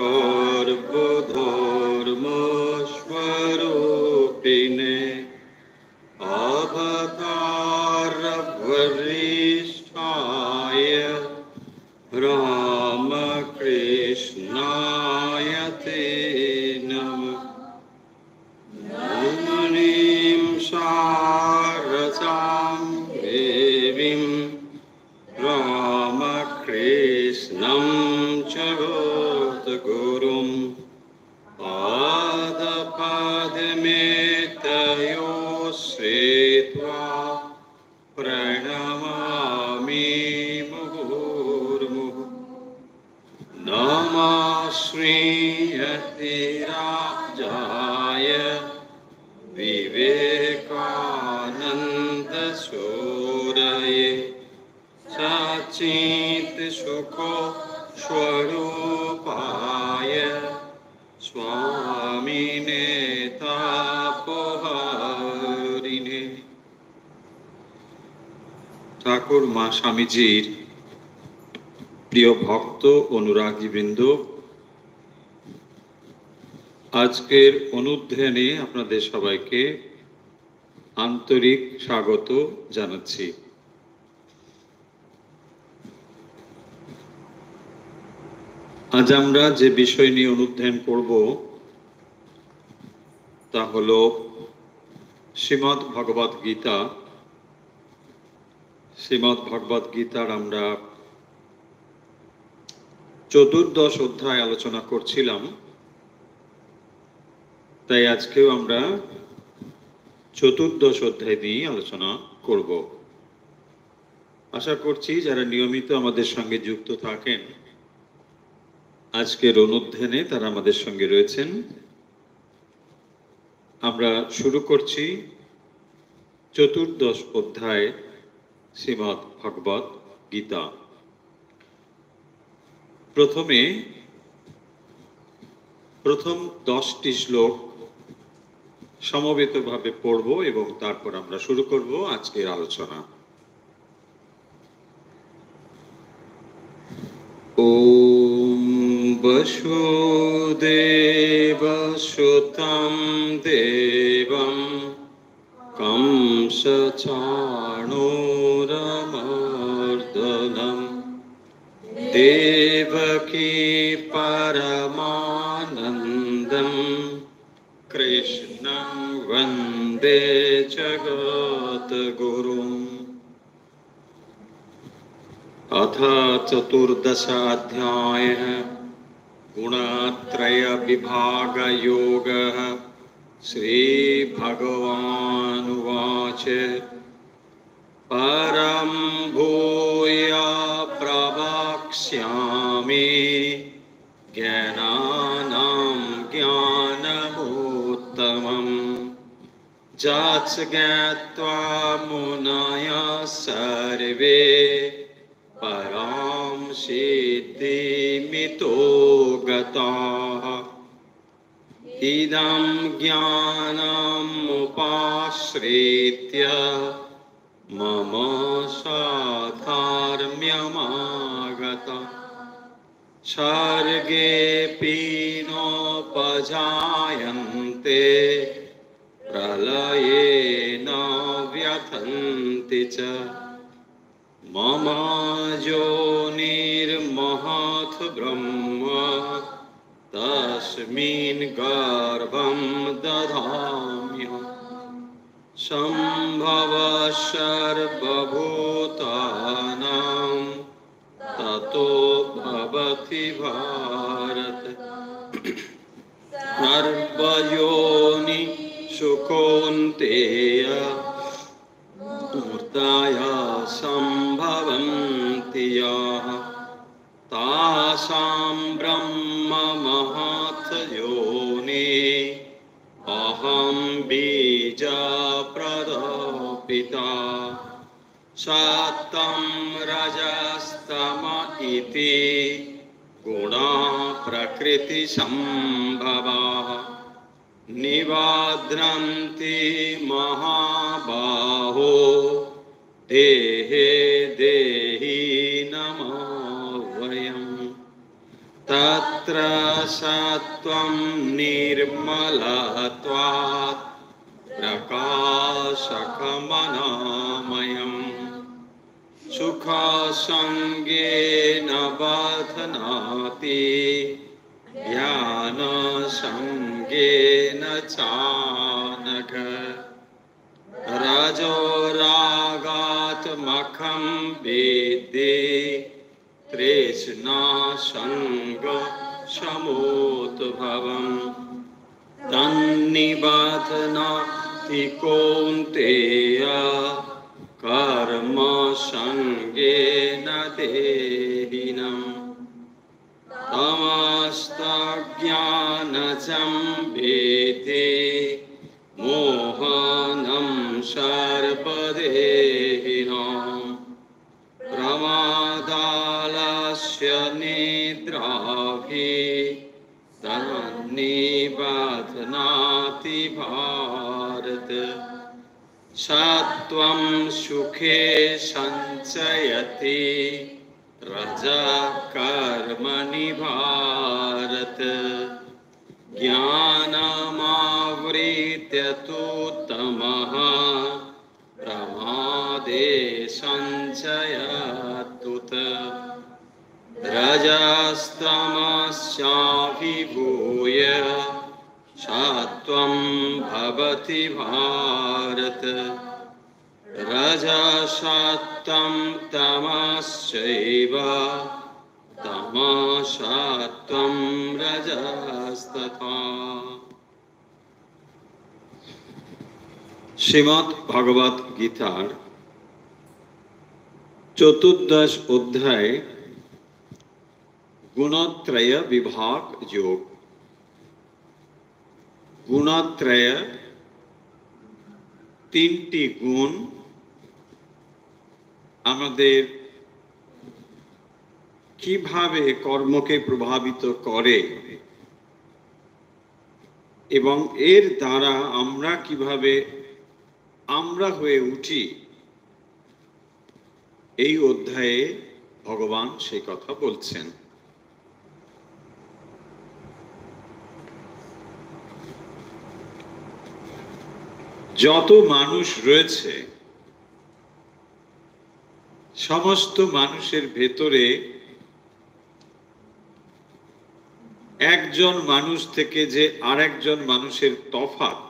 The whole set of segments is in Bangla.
सर्वधर्मस्वरूपिणे अवतारवरिष्ठाय रामकृष्णाय ते नमः। मुनिं शारदां देवीं रामकृष्णं जगद्गुरुं पादपद्मे तयोः श्रित्वा प्रणमामि मुहुर्मुहुः। नमः श्रीयतिराजाय विवेकानन्दसूरये सच्चित्सुखो स्वरूपाय स्वामिने तापहारिणे। ঠাকুর মা স্বামীজির প্রিয় ভক্ত অনুরাগীবৃন্দ, আজকের অনুধ্যানে আপনাদের সবাইকে আন্তরিক স্বাগত জানাচ্ছি। আজ আমরা যে বিষয় নিয়ে অনুধ্যান করব তা হল শ্রীমদ্ ভগবদ গীতা। শ্রীমদ্ ভগবদ গীতার আমরা চতুর্দশ অধ্যায় আলোচনা করছিলাম, তাই আজকেও আমরা চতুর্দশ অধ্যায় নিয়ে আলোচনা করব। আশা করছি যারা নিয়মিত আমাদের সঙ্গে যুক্ত থাকেন আজকের অনুধ্যানে তারা আমাদের সঙ্গে রয়েছেন। আমরা শুরু করছি চতুর্দশ অধ্যায় শ্রীমদ্ ভগবদ গীতা। প্রথমে প্রথম 10টি শ্লোক সমবেতভাবে পড়ব এবং তারপর আমরা শুরু করব আজকের আলোচনা। ওম বসুদেবসুতং দেবং কংসচাণূরমর্দনম দেবকী পরমানন্দম কৃষ্ণং বন্দে জগদ্গুরুম। अथ चतुर्दश अध्यायः गुणत्रय विभाग योगः। श्रीभगवानुवाच परं भूया प्रवक्ष्यामि ज्ञानानां ज्ञानमुत्तमम् यच्च ज्ञात्वा मुनयः सर्वे परां सिद्धिमितो गताः। इदं ज्ञानमुपाश्रित्य मम साधर्म्यमागतः। सर्गेऽपि नोपजायन्ते प्रलये न व्यथन्ति च। मम योनिर्महत् ब्रह्म तस्मिन् गर्भं दधाम्यहम्। सम्भवः सर्वभूतानां ततो भवति भारत। सर्वयोनिषु कौन्तेय मूर्तयः सम्भवन्ति याः तासां ब्रह्म महत् योनिः अहं बीजप्रदः। सत्तं रजस्तम इति गुणाः प्रकृतिसम्भवाः निबध्नन्ति महाबाहो देहे देहि नमः वयम्। तत्र सत्त्वं निर्मलत्वात् प्रकाशकमनामयम् सुखसङ्गेन बध्नाति ज्ञानसङ्गेन चानघ रजोरागात्मकं विद्धि तृष्णासङ्गसमुद्भवम् तन्निबध्नाति कौन्तेय कर्मसङ्गेन देहिनम् तमस्तज्ञानजं विद्धि मोहनं सर्वदेहिनां प्रमादालस्य निद्राभि तन्निबध्नाति भारत सत्त्वं सुखे सञ्चयति रजः कर्मणि भारत ज्ञानमावृत्य तु तमः प्रमादे सञ्चयत्युत रजस्तमस्याभिभूय सत्त्वं भवति भारत रजसत्त्वं तमश्चैव तमसत्त्वं रजस्तथा। শ্রীমদ্ ভগবত গীতার 14 অধ্যায় গুণত্রয় বিভাগ যোগ। গুণত্রয় তিনটি গুণ আমাদের কিভাবে কর্মকে প্রভাবিত করে এবং এর দ্বারা আমরা কিভাবে আমরা হয়ে উঠি, এই অধ্যায়ে ভগবান সেই কথা বলছেন। যত মানুষ রয়েছে সমস্ত মানুষের ভেতরে একজন মানুষ থেকে যে আরেকজন মানুষের তফাৎ,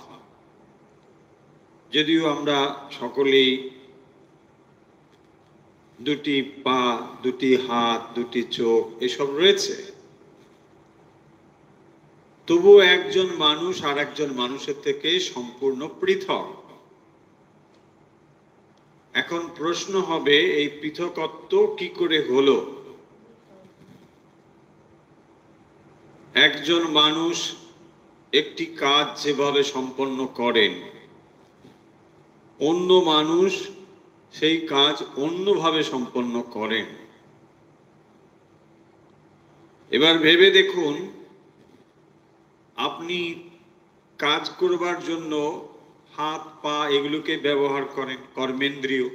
যদিও আমরা সকলেই দুটি পা, দুটি হাত, দুটি চোখ এসব রয়েছে, তবু একজন মানুষ আর একজন মানুষের থেকে সম্পূর্ণ পৃথক। এখন প্রশ্ন হবে, এই পৃথকত্ব কি করে হলো? একজন মানুষ একটি কাজ যেভাবে সম্পন্ন করেন, অন্য মানুষ সেই কাজ অন্যভাবে সম্পন্ন করেন। এবার ভেবে দেখুন, আপনি কাজ করবার জন্য হাত পা এগুলোকে ব্যবহার করেন, কর্মেন্দ্রিয়,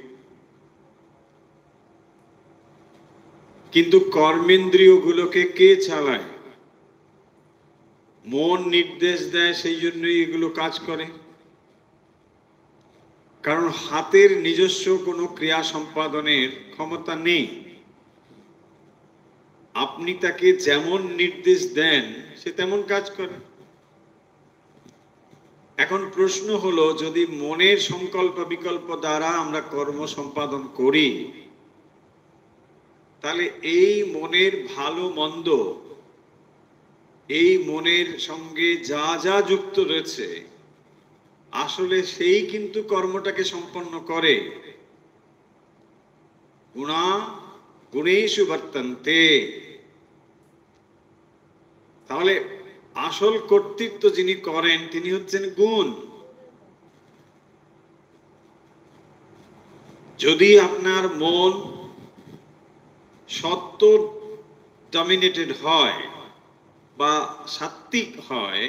কিন্তু কর্মেন্দ্রিয়গুলোকে কে চালায়? মন নির্দেশ দেয়, সেই জন্যই এগুলো কাজ করে। কারণ হাতের নিজস্ব কোনো ক্রিয়া সম্পাদনের ক্ষমতা নেই। আপনি তাকে যেমন নির্দেশ দেন সে তেমন কাজ করে। এখন প্রশ্ন হলো, যদি মনের সংকল্প বিকল্প দ্বারা আমরা কর্ম সম্পাদন করি, তাহলে এই মনের ভালো মন্দ, এই মনের সঙ্গে যা যা যুক্ত রয়েছে, আসলে সেই কিন্তু কর্মটাকে সম্পন্ন করে। গুণা গুণেষু বর্তন্তে। তাহলে আসল কর্তৃত্ব যিনি করেন তিনি হচ্ছেন গুণ। যদি আপনার মন সত্য ডমিনেটেড হয় বা সাত্ত্বিক হয়,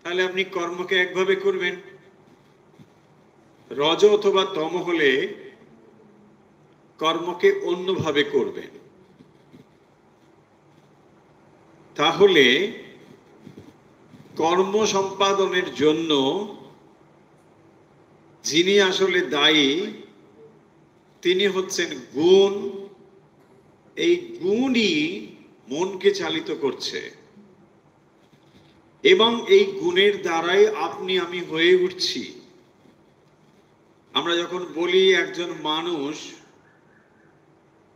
তাহলে আপনি কর্মকে একভাবে করবেন। রজ অথবা তম হলে কর্মকে অন্যভাবে করবেন। তাহলে কর্ম সম্পাদনের জন্য যিনি আসলে দায়ী তিনি হচ্ছেন গুণ। এই গুণই মনকে চালিত করছে এবং এই গুণের দ্বারাই আপনি আমি হয়ে উঠছি। আমরা যখন বলি একজন মানুষ,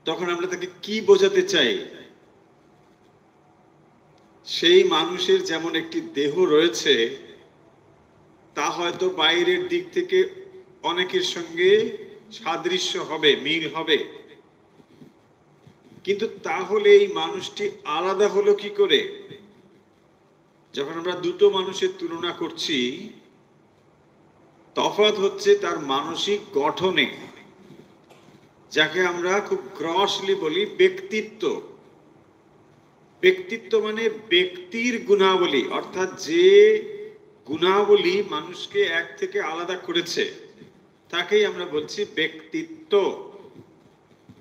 তখন আমরা তাকে কি বোঝাতে চাই? সেই মানুষের যেমন একটি দেহ রয়েছে, তা হয়তো বাইরের দিক থেকে অনেকের সঙ্গে সাদৃশ্য হবে, মিল হবে, কিন্তু তাহলে এই মানুষটি আলাদা হলো কি করে? যখন আমরা দুটো মানুষের তুলনা করছি, তফাৎ হচ্ছে তার মানসিক গঠনে, যাকে আমরা খুব গ্রসলি বলি ব্যক্তিত্ব। ব্যক্তিত্ব মানে ব্যক্তির গুণাবলী, অর্থাৎ যে গুণাবলী মানুষকে এক থেকে আলাদা করেছে তাকেই আমরা বলছি ব্যক্তিত্ব,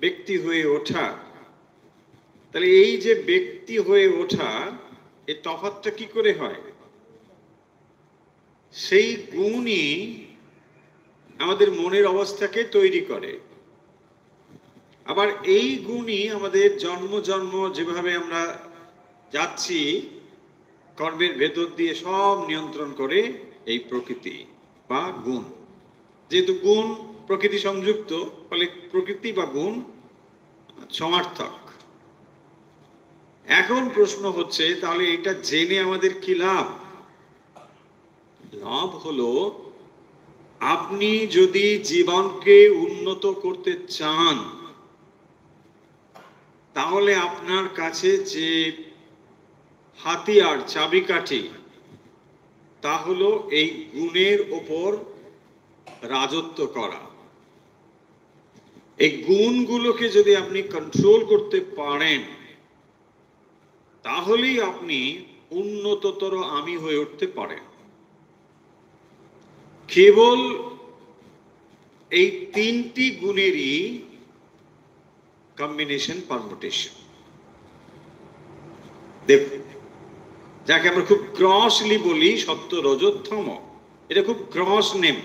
ব্যক্তি হয়ে ওঠা। তাহলে এই যে ব্যক্তি হয়ে ওঠা, এই তফাৎটা কি করে হয়? সেই গুণই আমাদের মনের অবস্থাকে তৈরি করে। আবার এই গুণই আমাদের জন্ম জন্ম যেভাবে আমরা যাচ্ছি কর্মের ভেতর দিয়ে সব নিয়ন্ত্রণ করে এই প্রকৃতি বা গুণ। যেহেতু গুণ প্রকৃতি সংযুক্ত, ফলে প্রকৃতি বা গুণ সমার্থক। এখন প্রশ্ন হচ্ছে, তাহলে এটা জেনে আমাদের কি লাভ? লাভ হলো, আপনি যদি জীবনকে উন্নত করতে চান, তাহলে আপনার কাছে যে হাতিয়ার, চাবিকাঠি, তা হলো এই গুণের ওপর রাজত্ব করা। এই গুণগুলোকে যদি আপনি কন্ট্রোল করতে পারেন, তাহলেই আপনি উন্নততর আমি হয়ে উঠতে পারেন। কেবল এই তিনটি গুণেরই কম্বিনেশন, পারমুটেশন। দেখুন, যাকে আমরা খুব গ্রসলি বলি সত্য রজত তম, এটা খুব গ্রস নেম।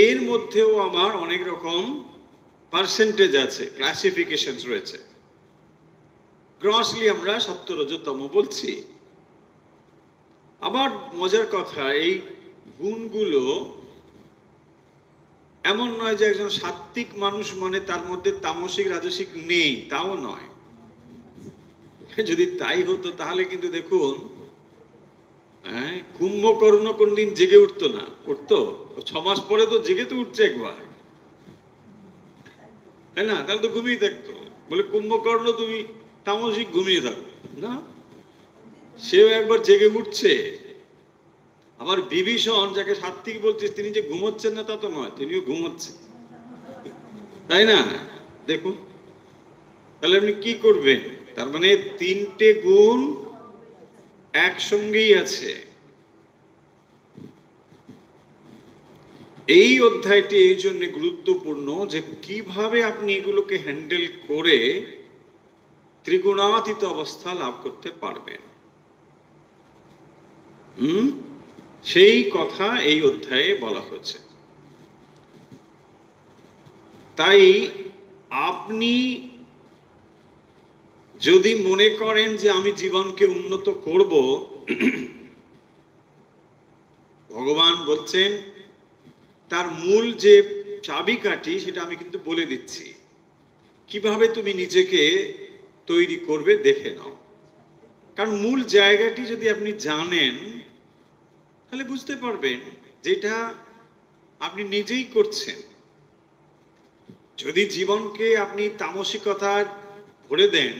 এর মধ্যেও আমার অনেক রকম পার্সেন্টেজ আছে, ক্লাসিফিকেশন রয়েছে। গ্রসলি আমরা সত্য রজত তম বলছি। আবার মজার কথা, এই গুণগুলো এমন নয় যে একজন সাত্ত্বিক মানুষ মানে তার মধ্যে তামসিক রাজসিক নেই, তাও নয়। যদি তাই হতো তাহলে কিন্তু দেখুন, কুম্ভকর্ণ কোনদিন জেগে উঠতো না? উঠতো 6 মাস পরে তো জেগে তো উঠছে একবার, তাই না? তাহলে তো ঘুমিয়ে থাকতো। বলে কুম্ভকর্ণ তুমি তামসিক ঘুমিয়ে থাকো না, সেও একবার জেগে উঠছে। আবার বিভীষণ, যাকে সাত্ত্বিক বলছিস, তিনি যে ঘুমোচ্ছেন না তা তো নয়, তিনিও ঘুমোচ্ছেন, তাই না? দেখুন, তাহলে আপনি কি করবেন? তার মানে তিনটে গুণ একসঙ্গেই আছে। এই অধ্যায়টি এই জন্য গুরুত্বপূর্ণ যে কিভাবে আপনি এগুলোকে হ্যান্ডেল করে ত্রিগুণাতীত অবস্থা লাভ করতে পারবেন। সেই কথা এই অধ্যায়ে বলা হয়েছে। তাই আপনি যদি মনে করেন যে আমি জীবনকে উন্নত করব, ভগবান বলছেন তার মূল যে চাবিকাঠি সেটা আমি কিন্তু বলে দিচ্ছি। কিভাবে তুমি নিজেকে তৈরি করবে দেখে নাও। কারণ মূল জায়গাটি যদি আপনি জানেন, তাহলে বুঝতে পারবেন যেটা আপনি নিজেই করছেন। যদি জীবনকে আপনি তামসিকতায় ভরে দেন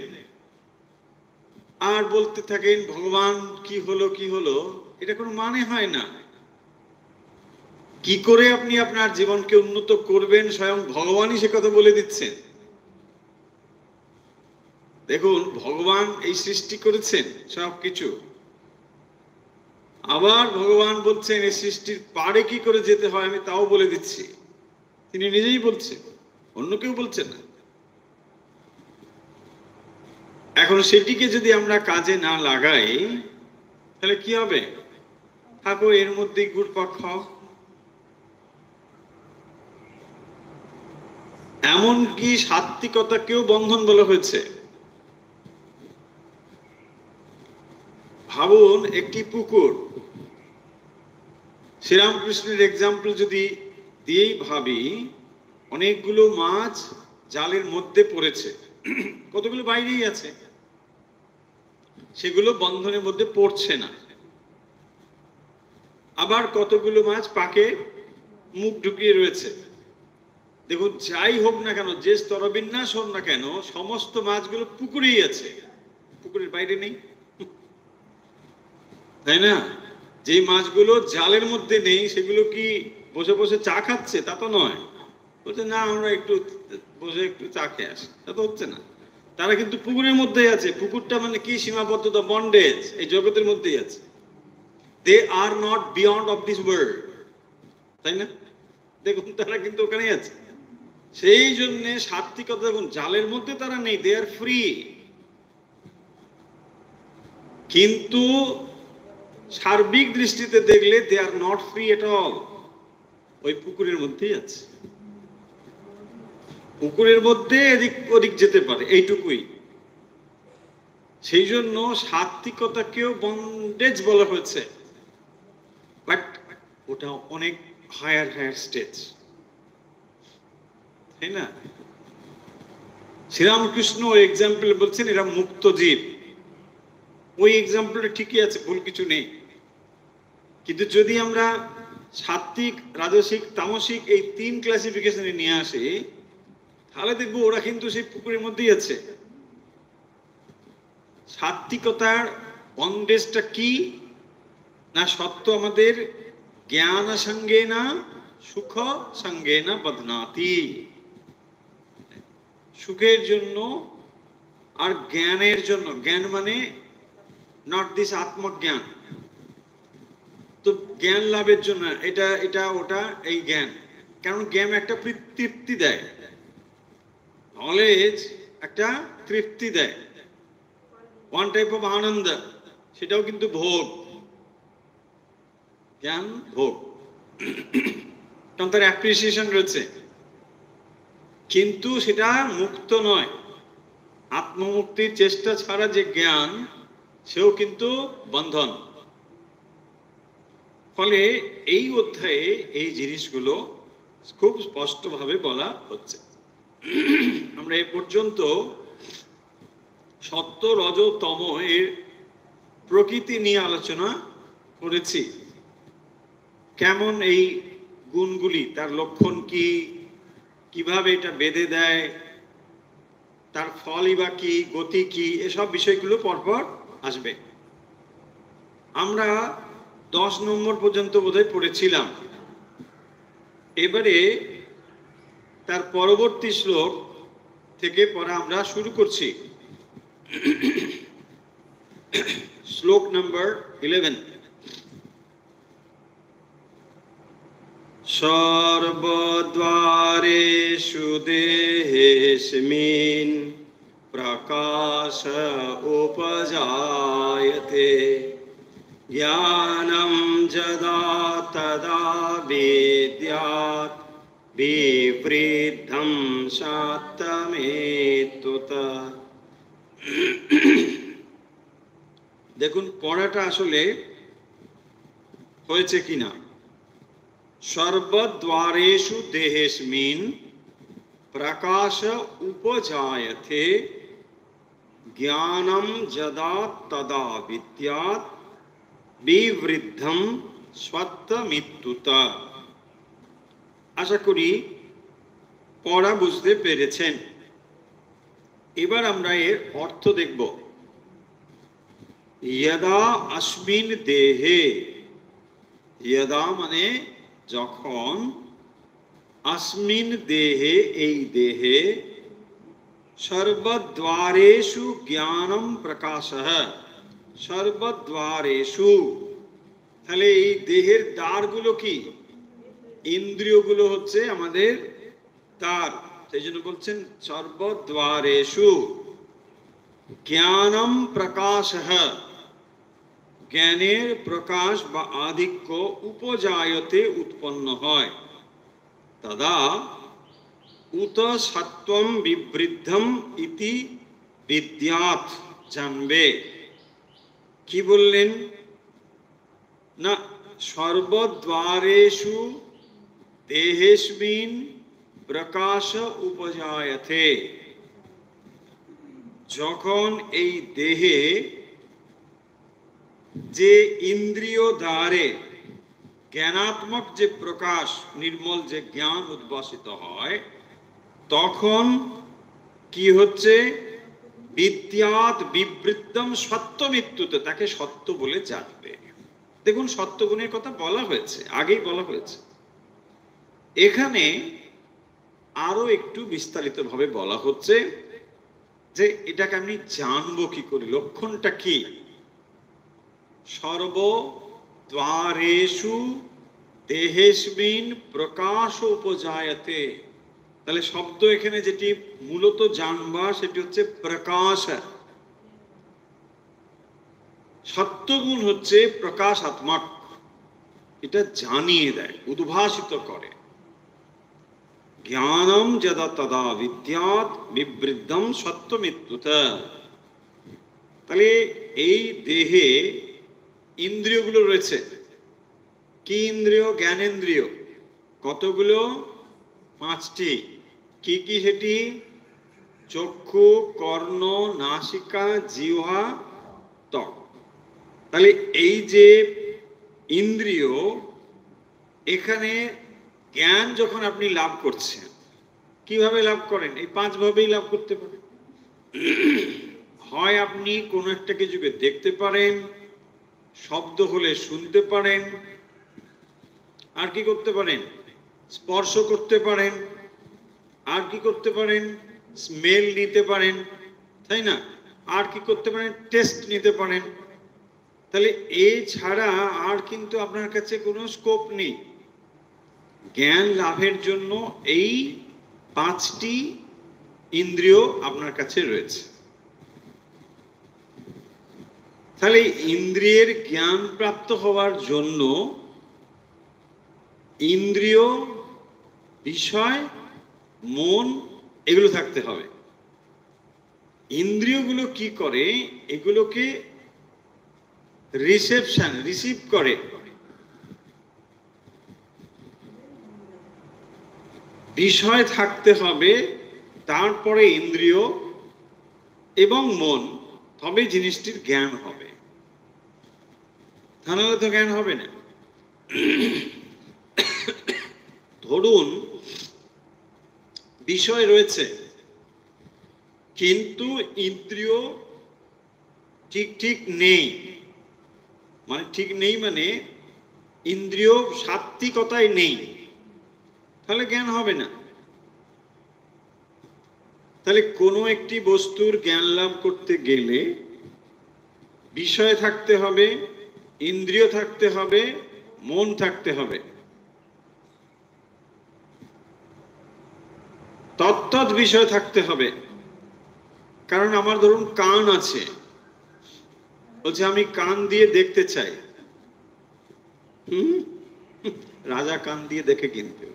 আর বলতে থাকেন ভগবান কি হলো কি হলো, এটা কোনো মানে হয় না। কি করে আপনি আপনার জীবনকে উন্নত করবেন, স্বয়ং ভগবানই সে কথা বলে দিচ্ছেন। দেখুন, ভগবান এই সৃষ্টি করেছেন সবকিছু, আবার ভগবান বলছেন এই সৃষ্টির পারে কি করে যেতে হয় আমি তাও বলে দিচ্ছি। তিনি নিজেই বলছেন, অন্য কেউ বলছেন না। এখন সেটিকে যদি আমরা কাজে না লাগাই তাহলে কি হবে? থাকো এর মধ্যেই ঘুরপাক খাও। এমনকি সাত্ত্বিকতাকেও বন্ধন বলা হয়েছে। ভাবুন, একটি পুকুর, শ্রীরামকৃষ্ণের এক্সাম্পল যদি দিয়েই ভাবি, অনেকগুলো মাছ জালের মধ্যে পড়েছে, কতগুলো বাইরেই আছে, সেগুলো বন্ধনের মধ্যে পড়ছে না। আবার কতগুলো মাছ পাকে মুখ ঢুকিয়ে রয়েছে। দেখুন, যাই হোক না কেন, যে স্তরবিন্যাস হোক না কেন, সমস্ত মাছগুলো পুকুরেই আছে, পুকুরের বাইরে নেই, তাই না? যে মাছগুলো জালের মধ্যে নেই সেগুলো কি বসে বসে চা খাচ্ছে? তা তো নয়। বলছে না, আমরা একটু বসে একটু চা খেয়ে আসি, তা তো হচ্ছে না। তারা কিন্তু পুকুরের মধ্যেই আছে। পুকুরটা মানে কি? সীমাবদ্ধতা, বন্ডেজ, এই জগতের মধ্যেই আছে। They are not beyond of this world, তাই না? দেখুন, তারা কিন্তু ওখানেই আছে। সেই জন্য সাত্ত্বিকতা, দেখুন, জালের মধ্যে তারা নেই, দে আর ফ্রি। কিন্তু সার্বিক দৃষ্টিতে দেখলে they are not free at all. ওই পুকুরের মধ্যেই আছে, পুকুরের মধ্যে এদিক ওদিক যেতে পারে, এইটুকুই। সেই জন্য সাত্ত্বিকতাকেও বন্ডেজ বলা হয়েছে, বাট ওটা অনেক হায়ার হায়ার স্টেজ, তাই না? শ্রীরামকৃষ্ণ ওই এক্সাম্পল বলছেন এরা মুক্ত জীব। ওই এক্সাম্পলটা ঠিকই আছে, ভুল কিছু নেই। কিন্তু যদি আমরা সাত্ত্বিক, রাজসিক, তামসিক এই তিন ক্লাসিফিকেশনে নিয়ে আসি, তাহলে দেখবো ওরা কিন্তু সেই পুকুরের মধ্যেই আছে। সাত্ত্বিকতার বন্ডেজটা কি না? সত্য আমাদের জ্ঞান সঙ্গে না সুখ সঙ্গে না বদনাতি। সুখের জন্য আর জ্ঞানের জন্য, জ্ঞান মানে নট দিস আত্মজ্ঞান, তো জ্ঞান লাভের জন্য এটা এটা ওটা এই জ্ঞান। কারণ জ্ঞান একটা তৃপ্তি দেয়, নলেজ একটা তৃপ্তি দেয়, ওয়ান টাইপ অফ আনন্দ, সেটাও কিন্তু ভোগ। জ্ঞান ভোগ, কারণ তার অ্যাপ্রিসিয়েশন রয়েছে, কিন্তু সেটা মুক্ত নয়। আত্মমুক্তির চেষ্টা ছাড়া যে জ্ঞান, সেও কিন্তু বন্ধন। ফলে এই অধ্যায়ে এই জিনিসগুলো খুব স্পষ্টভাবে বলা হচ্ছে। আমরা এ পর্যন্ত সত্য, রজ, তম এর প্রকৃতি নিয়ে আলোচনা করেছি। কেমন এই গুণগুলি, তার লক্ষণ কি, কিভাবে এটা বেঁধে দেয়, তার ফলই বা কি, গতি কি, এসব বিষয়গুলো পরপর আসবে। আমরা 10 নম্বর পর্যন্ত বোধহয় পড়েছিলাম। এবারে তার পরবর্তী শ্লোক থেকে পড়া আমরা শুরু করছি। শ্লোক নম্বর 11। সর্বদ্বারেষু দেহেস্মিन् প্রকাশ উপজায়তে জ্ঞানম যদা তদা বিদ্যাৎ বিবৃদ্ধম সত্যমেত্যুত। দেখুন পড়াটা আসলে হয়েছে কিনা। সর্বদ্বারেষু দেহেস্মিन् প্রকাশ উপজায়তে জ্ঞানম যদা তদা বিদ্যাৎ বিবৃদ্ধম সত্যমেত্যুত। আশা করি পড়া বুঝতে পেরেছেন। এবার আমরা এর অর্থ দেখব। यदा अस्मिन देहे, यदा মানে যখন, अस्मिन देहे এই দেহে, सर्वद्वारेषु ज्ञानम प्रकाशः, सर्वद्वारेषु, তাহলে এই দেহের দ্বারগুলো কি? ইন্দ্রিয়গুলো হচ্ছে আমাদের দ্বার, সেই জন্য বলছেন সর্বদ্বারেষু। জ্ঞানম প্রকাশ, জ্ঞানের প্রকাশ বা আধিক্য উপজায়তে উৎপন্ন হয়, তদা উত সত্বম বিবৃদ্ধম ইতি বিদ্যাৎ, জানবে। কি বললেন না, সর্বদ্বারেষু দেহেস্মিন প্রকাশ উপজায়তে, যখন এই দেহে যে ইন্দ্রিয় দ্বারে জ্ঞানাত্মক যে প্রকাশ, নির্মল যে জ্ঞান উদ্ভাসিত হয়, তখন কি হচ্ছে, বিদ্যাৎ বিবৃদ্ধম সত্যমিত্যুতে, তাকে সত্য বলে জানবে। দেখুন, সত্যগুণের কথা বলা হয়েছে, আগেই বলা হয়েছে। এখানে আরো একটু বিস্তারিত ভাবে বলা হচ্ছে যে এটাকে আমি জানবো কি করে, লক্ষণটা কি। সর্বদ্বারেষু দেহেস্মিন প্রকাশ উপজায়তে, তাহলে শব্দ এখানে যেটি মূলত জানবা সেটি হচ্ছে প্রকাশ। সত্যগুণ হচ্ছে প্রকাশাত্মক, এটা জানিয়ে দেয়, উদ্ভাসিত করে। জ্ঞানম যদা তদা বিদ্যাৎ বিবৃদ্ধম সত্যমিত্যুত। তাহলে এই দেহে ইন্দ্রিয়গুলো রয়েছে। কি ইন্দ্রিয়? জ্ঞানেন্দ্রিয়। কতগুলো? 5টি। কি কি সেটি? চক্ষু, কর্ণ, নাসিকা, জিহ্বা, ত্বক। তাহলে এই যে ইন্দ্রিয়, এখানে জ্ঞান যখন আপনি লাভ করছেন, কিভাবে লাভ করেন? এই 5 ভাবেই লাভ করতে পারেন। হয় আপনি কোনো একটা কিছুকে দেখতে পারেন, শব্দ হলে শুনতে পারেন, আর কি করতে পারেন? স্পর্শ করতে পারেন, আর কি করতে পারেন? স্মেল নিতে পারেন, তাই না? আর কি করতে পারেন? টেস্ট নিতে পারেন। তাহলে এছাড়া আর কিন্তু আপনার কাছে কোনো স্কোপ নেই। জ্ঞান লাভের জন্য এই 5টি ইন্দ্রিয় আপনার কাছে রয়েছে। তাহলে ইন্দ্রিয়ের জ্ঞান প্রাপ্ত হওয়ার জন্য ইন্দ্রিয়, বিষয়, মন এগুলো থাকতে হবে। ইন্দ্রিয়গুলো কি করে? এগুলোকে রিসিভ করে। বিষয় থাকতে হবে, তারপরে ইন্দ্রিয় এবং মন, তবে জিনিসটির জ্ঞান হবে। তাহলে তো জ্ঞান হবে না। ধরুন বিষয় রয়েছে, কিন্তু ইন্দ্রিয় ঠিক নেই। মানে ঠিক নেই মানে ইন্দ্রিয় সাত্ত্বিকতায় নেই, তাহলে জ্ঞান হবে না। তাহলে কোনো একটি বস্তুর জ্ঞান লাভ করতে গেলে বিষয় থাকতে হবে, ইন্দ্রিয় থাকতে হবে, মন থাকতে হবে। তত্ত্বৎ বিষয় থাকতে হবে। কারণ আমার ধরুন কান আছে, বলছে আমি কান দিয়ে দেখতে চাই। রাজা কান দিয়ে দেখে, কিন্তু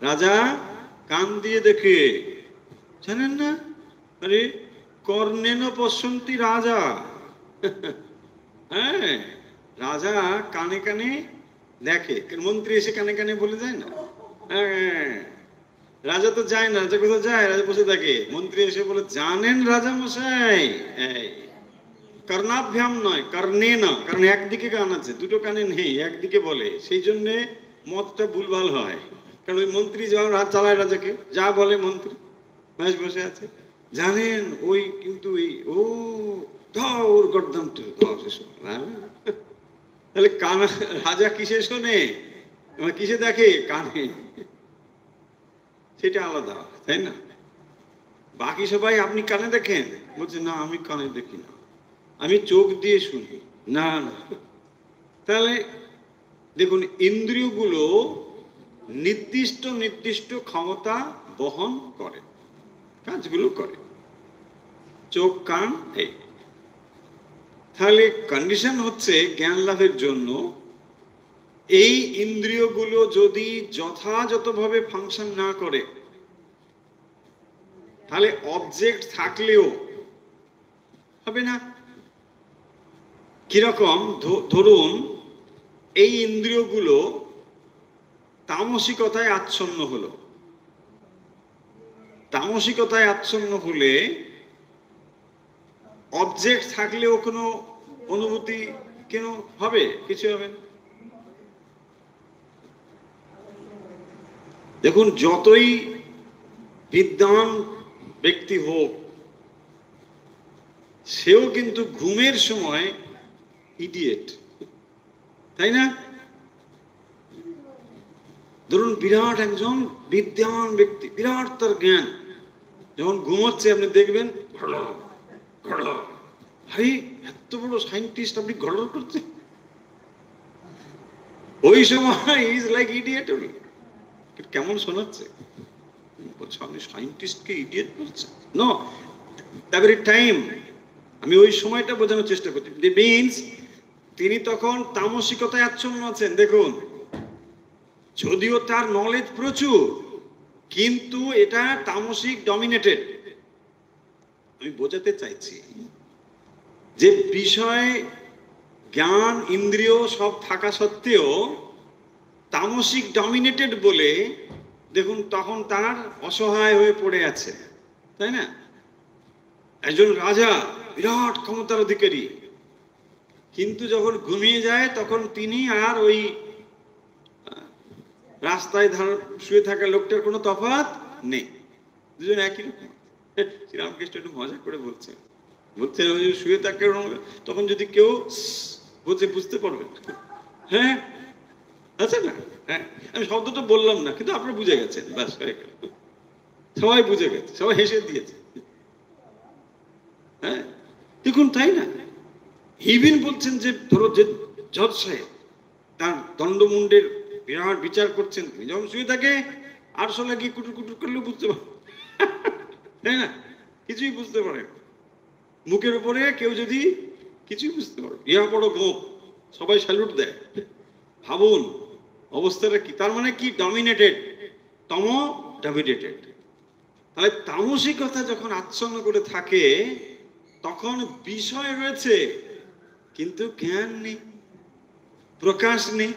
রাজা কান দিয়ে দেখে, জানেন না? আরে কর্ণেন পশ্যন্তি রাজা। হ্যাঁ, রাজা কানে কানে দেখে। মন্ত্রী এসে কানে কানে বলে যায় না? হ্যাঁ, রাজা তো যায় না। রাজা কোথাও যায়? রাজা বসে থাকে। মন্ত্রী এসে বলে, জানেন রাজা মশাই, কর্ণাভ্যাম নয়, কর্ণে না। কারণ একদিকে কান আছে, দুটো কানে নেই, একদিকে বলে। সেই জন্য মতটা ভুলভাল হয়। কারণ ওই মন্ত্রী যখন হাত চালায় রাজাকে, যা বলে মন্ত্রী বেশ বসে আছে, জানেন ওই কিন্তু ও ধর গর্দম তো তাহলে কান, রাজা কিসে শোনে, কিসে দেখে? কানে। সেটা আলাদা, তাই না? বাকি সবাই আপনি কানে দেখেন, বলছে না আমি কানে দেখি না, আমি চোখ দিয়ে শুনি। না না, তাহলে দেখুন ইন্দ্রিয়গুলো নির্দিষ্ট ক্ষমতা বহন করে, কাজগুলো করে। চোখ, কান, এই। তাহলে কন্ডিশন হচ্ছে জ্ঞান লাভের জন্য এই ইন্দ্রিয়গুলো যদি যথাযথভাবে ফাংশন না করে, তাহলে অবজেক্ট থাকলেও হবে না। কিরকম? ধরুন এই ইন্দ্রিয়গুলো তামসিকতায় আচ্ছন্ন হলো। তামসিকতায় আচ্ছন্ন হলে অবজেক্ট থাকলেও কোনো অনুভূতি কেন হবে? কিছু হবে না। দেখুন, যতই বিদ্বান ব্যক্তি হোক, সেও কিন্তু ঘুমের সময় ইডিয়েট, তাই না? ধরুন বিরাট একজন বিদ্বান ব্যক্তি, বিরাট তার জ্ঞান, যখন ঘুমোচ্ছে আপনি দেখবেন ভাই এত বড় সায়েন্টিস্ট, আপনি গড় করছে। ওই সময় ইজ লাইক ইডিয়েট। কেমন শোনাচ্ছে? বলছে আপনি সায়েন্টিস্টকে ইডিয়েট বলছেন? নো, এভরি টাইম আমি ওই সময়টা বোঝানোর চেষ্টা করছি। মিনস তিনি তখন তামসিকতায় আচ্ছন্ন আছেন। দেখুন, যদিও তার নলেজ প্রচুর, কিন্তু এটা তামসিক ডমিনেটেড। আমি বোঝাতে চাইছি যে বিষয়, জ্ঞান, ইন্দ্রিয় সব থাকা সত্ত্বেও তামসিক ডমিনেটেড বলে দেখুন তখন তার অসহায় হয়ে পড়ে আছে, তাই না? একজন রাজা, বিরাট ক্ষমতার অধিকারী, কিন্তু যখন ঘুমিয়ে যায় তখন তিনি আর ওই রাস্তায় শুয়ে থাকা লোকটার কোনো তফাৎ নেই, দুজন একই রকম। শ্রীরামকৃষ্ণ একটু মজা করে বলছেন শুয়ে থাকে, তখন যদি কেউ বলছে বুঝতে পারবেন। হ্যাঁ, আচ্ছা না, হ্যাঁ, আমি শব্দটা বললাম না, কিন্তু আপনারা বুঝে গেছেন, ব্যাস হয়ে গেল। সবাই বুঝে গেছে, সবাই হেসে দিয়েছে। হ্যাঁ, দেখুন, তাই না? ইভিন বলছেন যে ধরো যে জজ সাহেব তার দণ্ডমুণ্ডের বিরাট বিচার করছেন, যখন শুয়ে থাকে আরশোলা গিয়ে কুটুর কুটুর করলেও বুঝতে পারে, তাই না? কিছুই বুঝতে পারে। মুখের উপরে কেউ যদি কিছুই বুঝতে পারে, ইহা বড় গোপ, সবাই স্যালুট দেয়। ভাবুন অবস্থাটা কি। তার মানে কি? ডমিনেটেড, তম ডমিনেটেড। তাহলে তামসিকতা যখন আচ্ছন্ন করে থাকে তখন বিষয় রয়েছে কিন্তু জ্ঞান নেই, প্রকাশ নেই,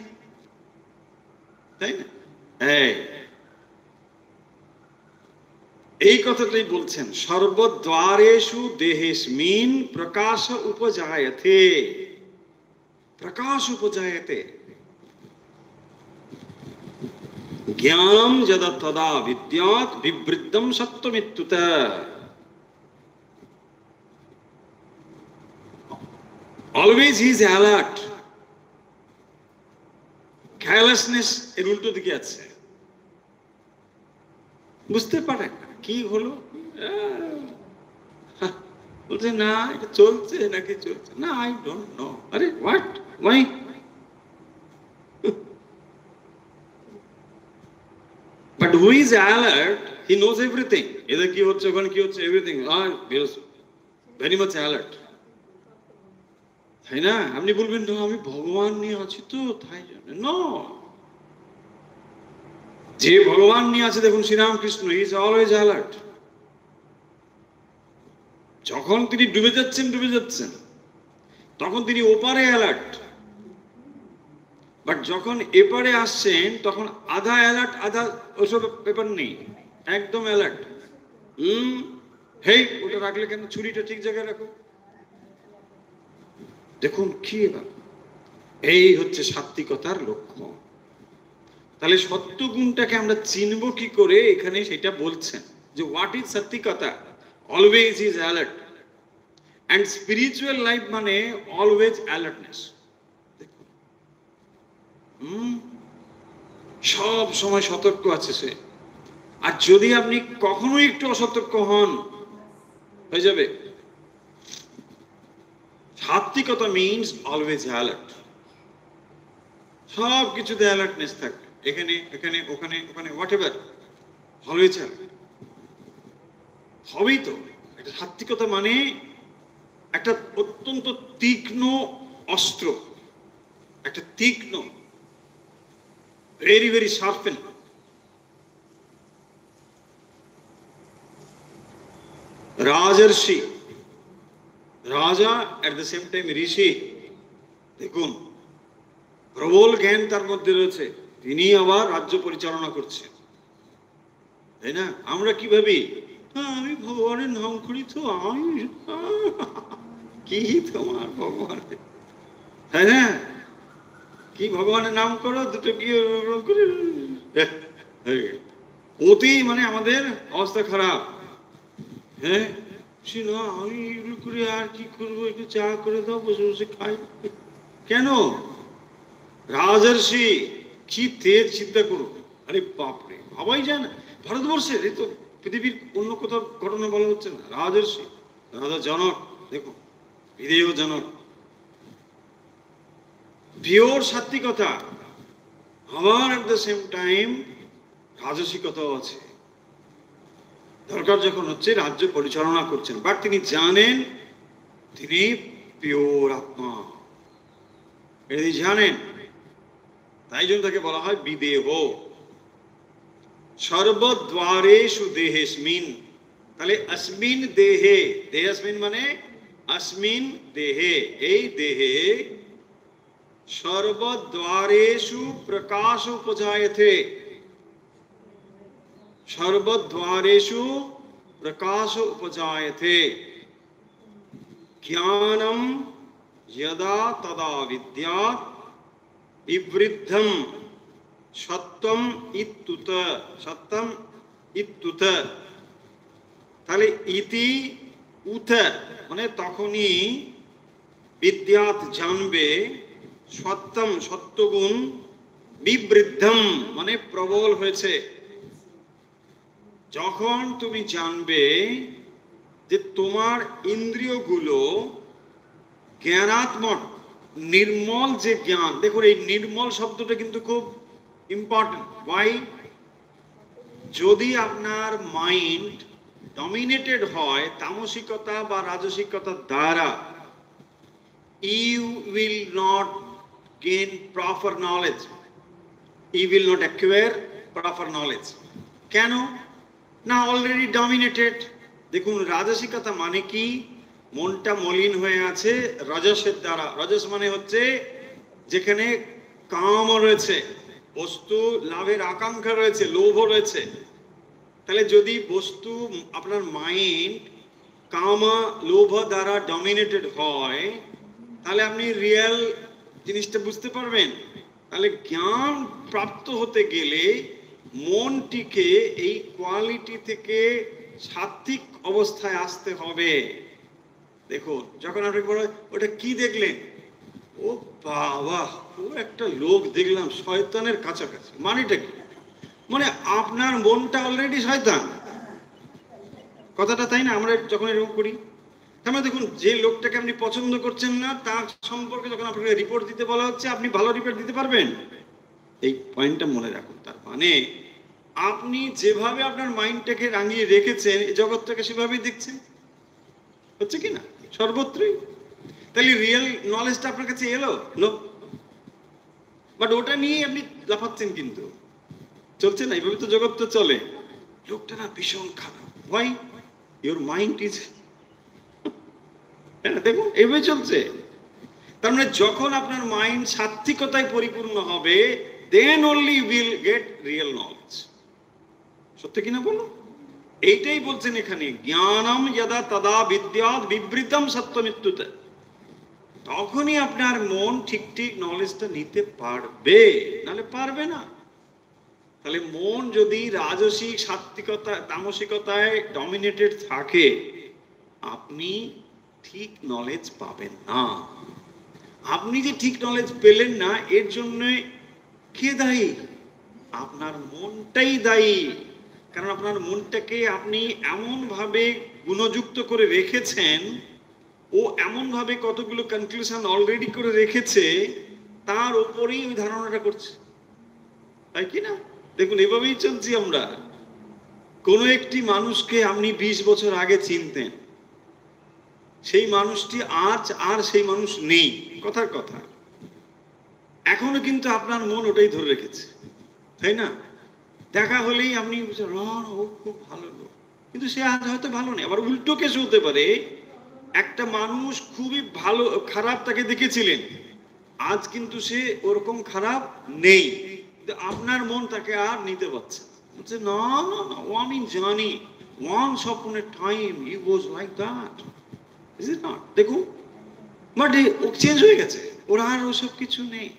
তাই না? এই কথাটাই বলছেন, সর্বদ্বারেষু দেহেস্মিন প্রকাশ উপজায়তে। প্রকাশ উপজায়তে জ্ঞানম যদা তদা বিদ্যাৎ বিবৃদ্ধম সত্যমিত্যুত। Always he is alert. Carelessness এর উল্টো দিকে আছে। বুঝতে পারে কি হলো, বলছে না এটা চলছে নাকি চলছে না, আই ডোন্ট নো। আরে what, why? But who is alert, he knows everything. এদের কি হচ্ছে, ওখানে কি হচ্ছে, এভরিথিং, ভেরি মাচ অ্যালার্ট, তাই না? আপনি বলবেন না আমি ভগবান নিয়ে আছি তো তাই জানে, নো। যে ভগবান নিয়ে আছে, দেখুন Sri Ramakrishna, he is always alert. যখন তিনি ডুবে যাচ্ছেন তখন তিনি ওপারে অ্যালার্ট, বাট যখন এপারে আসছেন তখন আধা অ্যালার্ট, আধা ওসব ব্যাপার নেই, একদম অ্যালার্ট। হেই, ওটা রাখলে কেন, ছুরিটা ঠিক জায়গায় রাখো। দেখুন কি, এই হচ্ছে সাত্বিকতার লক্ষ্য। তাহলে সত্য গুণটাকে আমরা চিনব কি করে, এখানে সেটা বলছেন যে হোয়াট ইজ সাত্বিকতা। Always is alert, and spiritual life মানে অলওয়েজ অ্যালার্টনেস। সব সময় সতর্ক আছে সে। আর যদি আপনি কখনো একটু অসতর্ক হন, হয়ে যাবে। সাত্বিকতা মিনস অলওয়েজ অ্যালার্ট, সব কিছুতে অ্যালার্টনেস থাকবে, এখানে এখানে ওখানে ওখানে হোয়াট এভার, অলওয়েজ অ্যালার্ট। হবেই তো, সাত্ত্বিকতা মানে একটা অত্যন্ত তীক্ষ্ণ অস্ত্র, একটা তীক্ষ্ণ, ভেরি ভেরি শার্পেন। রাজর্ষি, রাজা এট দ্য সেম টাইম ঋষি। দেখুন, প্রবল জ্ঞান তার মধ্যে রয়েছে, তিনি আবার রাজ্য পরিচালনা করছেন, তাই না? আমরা কি ভাবি, আমি ভগবানের নাম করি তো, আমি কি তোমার ভগবানের, তাই না? কি ভগবানের নাম করো, দুটো কি অতি, মানে আমাদের অবস্থা খারাপ। হ্যাঁ, না আমি এগুলো করে আর কি করবো, একটু চা করে দাও, বসে বসে খাই। কেন? রাজর্ষি, কি তেজ চিন্তা করো। আরে বাপরে, ভাবাই যায় না। ভারতবর্ষের, এই তো পৃথিবীর অন্য কোথাও ঘটনা বলা হচ্ছে না। রাজর্ষি, রাজা জনক, দেখো, বিদেয় জনক, পিওর সাত্ত্বিকতা, আবার এট দ্য সেম টাইম রাজসিকতাও আছে। দরকার যখন হচ্ছে রাজ্য পরিচালনা করছেন, বাট তিনি জানেন তিনি পিওর আত্মা, এটা তিনি জানেন। তাই জন্য তাকে বলা হয় বিদেহ। সর্বদ্বারেষু দেহেস্মিন, তাহলে अस्मिन् দেহে, দেহাস্মিন মানে अस्मिन् দেহে, এই দেহে সর্বদ্বারেষু প্রকাশ উপজায়তে, সর্বদ্বারেষু প্রকাশ উপজায়তে, জ্ঞানম যদা তদা বিদ্যাৎ বিবৃদ্ধম সত্যম ইত্যুত, সত্যম ইত্যুত। তাহলে ইতি উত মানে তখনই, বিদ্যাৎ জানবে, সত্যম সত্যগুণ, বিবৃদ্ধম মানে প্রবল হয়েছে। যখন তুমি জানবে যে তোমার ইন্দ্রিয়গুলো জ্ঞানাত্মক, নির্মল যে জ্ঞান, দেখুন এই নির্মল শব্দটা কিন্তু খুব ইম্পর্টেন্ট। ওয়াই? যদি আপনার মাইন্ড ডমিনেটেড হয় তামসিকতা বা রাজসিকতার দ্বারা, you will not gain proper knowledge, you will not acquire proper knowledge. কেন না? Already dominated. দেখুন, রাজসিকতা মানে কি? মনটা মলিন হয়ে আছে রজসের দ্বারা। রজস মানে হচ্ছে যেখানে কাম রয়েছে, বস্তু লাভের আকাঙ্ক্ষা রয়েছে, লোভ রয়েছে। তাহলে যদি বস্তু, আপনার মাইন্ড কামা লোভ দ্বারা ডমিনেটেড হয়, তাহলে আপনি রিয়েল জিনিসটা বুঝতে পারবেন। তাহলে জ্ঞান প্রাপ্ত হতে গেলে মনটিকে এই কোয়ালিটি থেকে সাত্ত্বিক অবস্থায় আসতে হবে। দেখুন, যখন আপনি বলেন ওটা কি দেখলেন, ও বাবা, ও একটা লোক দেখলাম শয়তানের কাছাকাছি, মানেটা কি? মানে আপনার মনটা অলরেডি শয়তান, কথাটা তাই না? আমরা যখন এরকম করি, তার দেখুন, যে লোকটাকে আপনি পছন্দ করছেন না তার সম্পর্কে যখন আপনাকে রিপোর্ট দিতে বলা হচ্ছে, আপনি ভালো রিপোর্ট দিতে পারবেন? এই পয়েন্টটা মনে রাখুন। তার মানে আপনি যেভাবে আপনার মাইন্ডটাকে রাঙিয়ে রেখেছেন, এই জগৎটাকে সেভাবেই দেখছেন, হচ্ছে কি না সর্বত্রই? তাহলে রিয়েল নলেজটা আপনার কাছে এলো? নো। বাট ওটা নিয়ে আপনি লাফাচ্ছেন, কিন্তু চলছে না। এইভাবে তো জগৎটা চলে। লোকটা না ভীষণ খারাপ, ওয়াই? ইউর মাইন্ড ইজ, দেখুন এইভাবে চলছে। তার মানে যখন আপনার মাইন্ড সাত্ত্বিকতায় পরিপূর্ণ হবে, then only will get real knowledge. সত্যি কিনা বলুন? এইটাই বলছেন এখানে, জ্ঞানম যদা তদা বিদ্যাৎ বিবৃতম সত্যমিত্যুত। তখনই আপনার মন ঠিক ঠিক নলেজটা নিতে পারবে, নাহলে পারবে না। তাহলে মন যদি রাজসিক, সাত্ত্বিকতা, তামসিকতায় ডমিনেটেড থাকে, আপনি ঠিক নলেজ পাবেন না। আপনি যে ঠিক নলেজ পেলেন না, এর জন্য কে দায়ী? আপনার মনটাই দায়ী। কারণ আপনার মনটাকে আপনি এমন ভাবে গুণযুক্ত করে রেখেছেন, ও এমন ভাবে কতগুলো কনক্লুশন অলরেডি করে রেখেছে, তার উপরেই ওই ধারণাটা করছে, তাই কি না? দেখুন, এভাবেই চলছি আমরা। কোন একটি মানুষকে আপনি 20 বছর আগে চিনতেন, সেই মানুষটি আজ আর সেই মানুষ নেই, কথার কথা। এখনো কিন্তু আপনার মন ওটাই ধরে রেখেছে, তাই না? দেখা হলেই আপনি ও খুব ভালো লোক, কিন্তু সে আজ হয়তো ভালো নেই। আবার উল্টো কেস হতে পারে, একটা মানুষ খুবই ভালো, খারাপ তাকে দেখেছিলেন, আজ কিন্তু সে ওরকম খারাপ নেই, আপনার মন তাকে আর নিতে পারছে বলছে না না না, ও আমি জানি, once upon a time he was like that, is it not? দেখুন, বাট ও চেঞ্জ হয়ে গেছে, ওর আর ওসব কিছু নেই।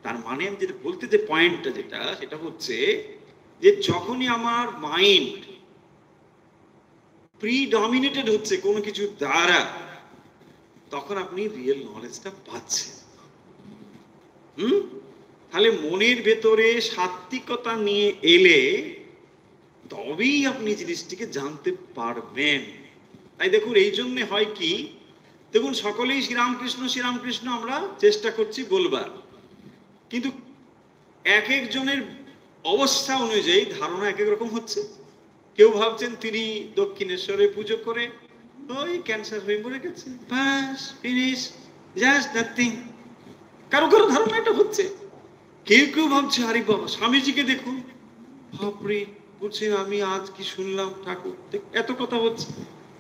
তার মানে আমি যেটা বলতে, যে পয়েন্টটা যেটা, সেটা হচ্ছে যে যখনই আমার মাইন্ড প্রিডমিনেটেড হচ্ছে কোনো কিছু দ্বারা, তখন আপনি রিয়েল নলেজটা পাচ্ছেন। তাহলে মনের ভেতরে সাত্বিকতা নিয়ে এলে তবেই আপনি জিনিসটিকে জানতে পারবেন। তাই দেখুন, এই জন্য হয় কি, দেখুন সকলেই শ্রীরামকৃষ্ণ শ্রীরামকৃষ্ণ আমরা চেষ্টা করছি বলবার, কিন্তু এক একজনের অবস্থা অনুযায়ী ধারণা এক এক রকম হচ্ছে। কেউ ভাবছেন তিনি দক্ষিণেশ্বরে পুজো করে ওই ক্যান্সার হয়ে মরে গেছে, বাস ফিনিশ, জাস্ট নাথিং। কারো কারো ধারণা এটা হচ্ছে। কেউ কেউ ভাবছে আরে বাবা স্বামীজিকে দেখুন, বাপরে বলছেন আমি আজ কি শুনলাম, ঠাকুর এত কথা হচ্ছে,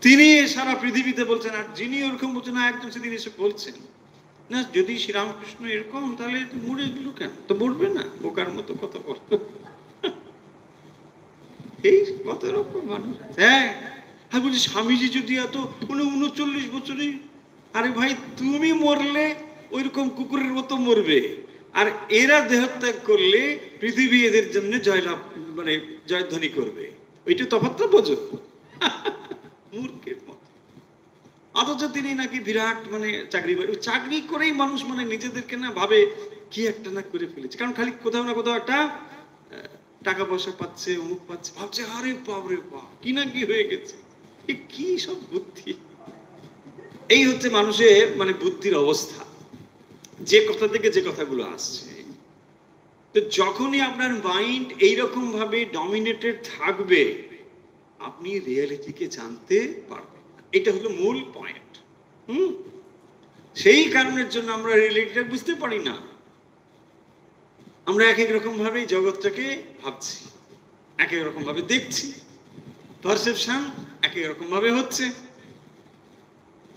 তিনি সারা পৃথিবীতে বলছেন, আর যিনি ওরকম বলছেন না, একজন সেদিন এসে বলছেন না যদি শ্রীরামকৃষ্ণ এরকম তাহলে মরে গেল কেন, তো মরবে না, বোকার মতো কথা বল। এই কত রকম মানুষ। হ্যাঁ হ্যাঁ, বলছি স্বামীজি যদি এত 39 বছরে, আরে ভাই তুমি মরলে ওইরকম কুকুরের মতো মরবে, আর এরা দেহত্যাগ করলে পৃথিবী এদের জন্য জয়লাভ, মানে জয়ধ্বনি করবে। ওইটা তফাৎটা বোঝো, মূর্খের মতো। অথচ তিনি নাকি বিরাট মানে চাকরি করেই মানুষ মানে নিজেদেরকে না ভাবে কি একটা না করে ফেলেছে, কারণ খালি কোথাও না কোথাও একটা টাকা পয়সা পাচ্ছে, অমুক পাচ্ছে, ভাবছে আরে বাপরে বাপ কি না কি হয়ে গেছে, কি সব বুদ্ধি। এই হচ্ছে মানুষের মানে বুদ্ধির অবস্থা, যে কথা থেকে যে কথাগুলো আসছে। তো যখনই আপনার মাইন্ড এইরকম ভাবে ডমিনেটেড থাকবে, আপনি রিয়েলিটিকে জানতে পারবেন। এটা হলো মূল পয়েন্ট। সেই কারণের জন্য আমরা রিয়েলিটিটা বুঝতে পারি না। আমরা এক এক রকম ভাবে জগৎটাকে ভাবছি, এক এক রকম ভাবে দেখছি, পারসেপশন এক এক রকম ভাবে হচ্ছে।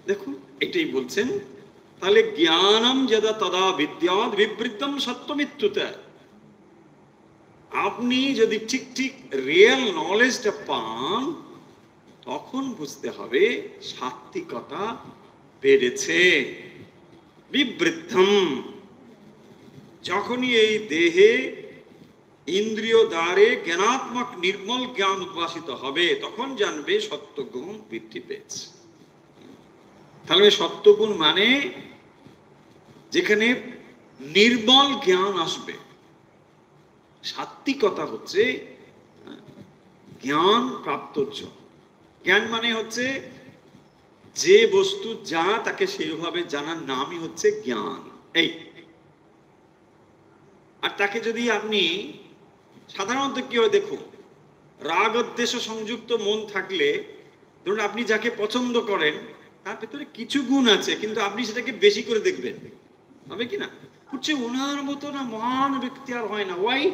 দেখুন এটাই বলছেন, তাহলে জ্ঞানম যদা তদা বিদ্যাৎ বিবৃতম সত্যমিত্যুতা। আপনি যদি ঠিক ঠিক রিয়েল নলেজটা পান, তখন বুঝতে হবে সাত্বিকতা বেড়েছে। বিবৃদ্ধম, যখনই এই দেহে ইন্দ্রিয় দ্বারে জ্ঞানাত্মক নির্মল জ্ঞান উদ্ভাসিত হবে, তখন জানবে সত্যগুণ বৃদ্ধি পেয়েছে। তাহলে সত্যগুণ মানে যেখানে নির্মল জ্ঞান আসবে। সাত্বিকতা হচ্ছে জ্ঞান প্রাপ্তর্য। জ্ঞান মানে হচ্ছে যে বস্তু যা তাকে সেইভাবে জানার নামই হচ্ছে জ্ঞান। এই আর তাকে যদি আপনি সাধারণত কি হয় দেখুন, রাগ উদ্দেশ্য সংযুক্ত মন থাকলে, ধরুন আপনি যাকে পছন্দ করেন তার ভেতরে কিছু গুণ আছে, কিন্তু আপনি সেটাকে বেশি করে দেখবেন, হবে কি না? হচ্ছে ওনার মতো না মহান ব্যক্তি আর হয় না। ওয়াই?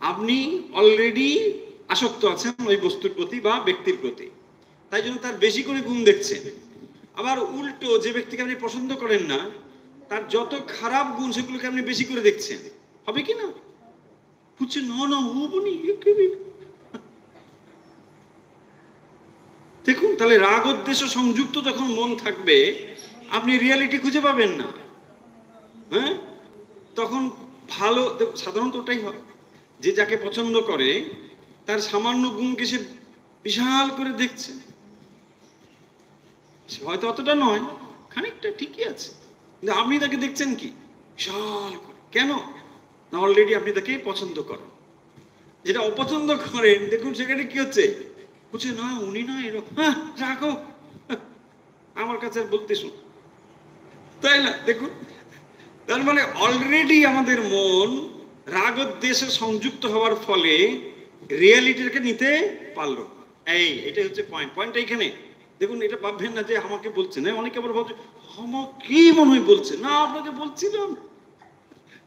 আপনি অলরেডি আসক্ত আছেন ওই বস্তুর প্রতি বা ব্যক্তির প্রতি, তাই জন্য তার বেশি করে গুণ দেখছেন। আবার উল্টো, যে ব্যক্তিকে আপনি পছন্দ করেন না, তার যত খারাপ গুণ সেগুলোকে আপনি বেশি করে দেখছেন, হবে কি না? হচ্ছে না না ও বনি। দেখুন, তাহলে রাগ উদ্দেশ্য সংযুক্ত যখন মন থাকবে, আপনি রিয়ালিটি খুঁজে পাবেন না। হ্যাঁ, তখন ভালো সাধারণত ওটাই হয়, যে যাকে পছন্দ করে তার সামান্য গুণকে সে বিশাল করে দেখছে। হয়তো অতটা নয়, খানিকটা ঠিকই আছে, কিন্তু আপনি তাকে দেখছেন কি বিশাল করে। কেন না, অলরেডি আপনি তাকে পছন্দ করেন। যেটা অপছন্দ করেন, দেখুন সেখানে কি হচ্ছে, বুঝছে না উনি না এরকম, হ্যাঁ রাখো, আমার কাছে আর বলতে শুন, তাই না? দেখুন, তার মানে অলরেডি আমাদের মন রাগ উদ্দেশ্যে সংযুক্ত হওয়ার ফলে রিয়েলিটিকে নিতে পারলো। এটাই হচ্ছে পয়েন্টটা এখানে, দেখুন, এটা ভাববেন না যে আমাকে বলছে না, অনেকে আবার ভাবছে আমাকে মনে হয় বলছে না, আপনাকে বলছিলাম।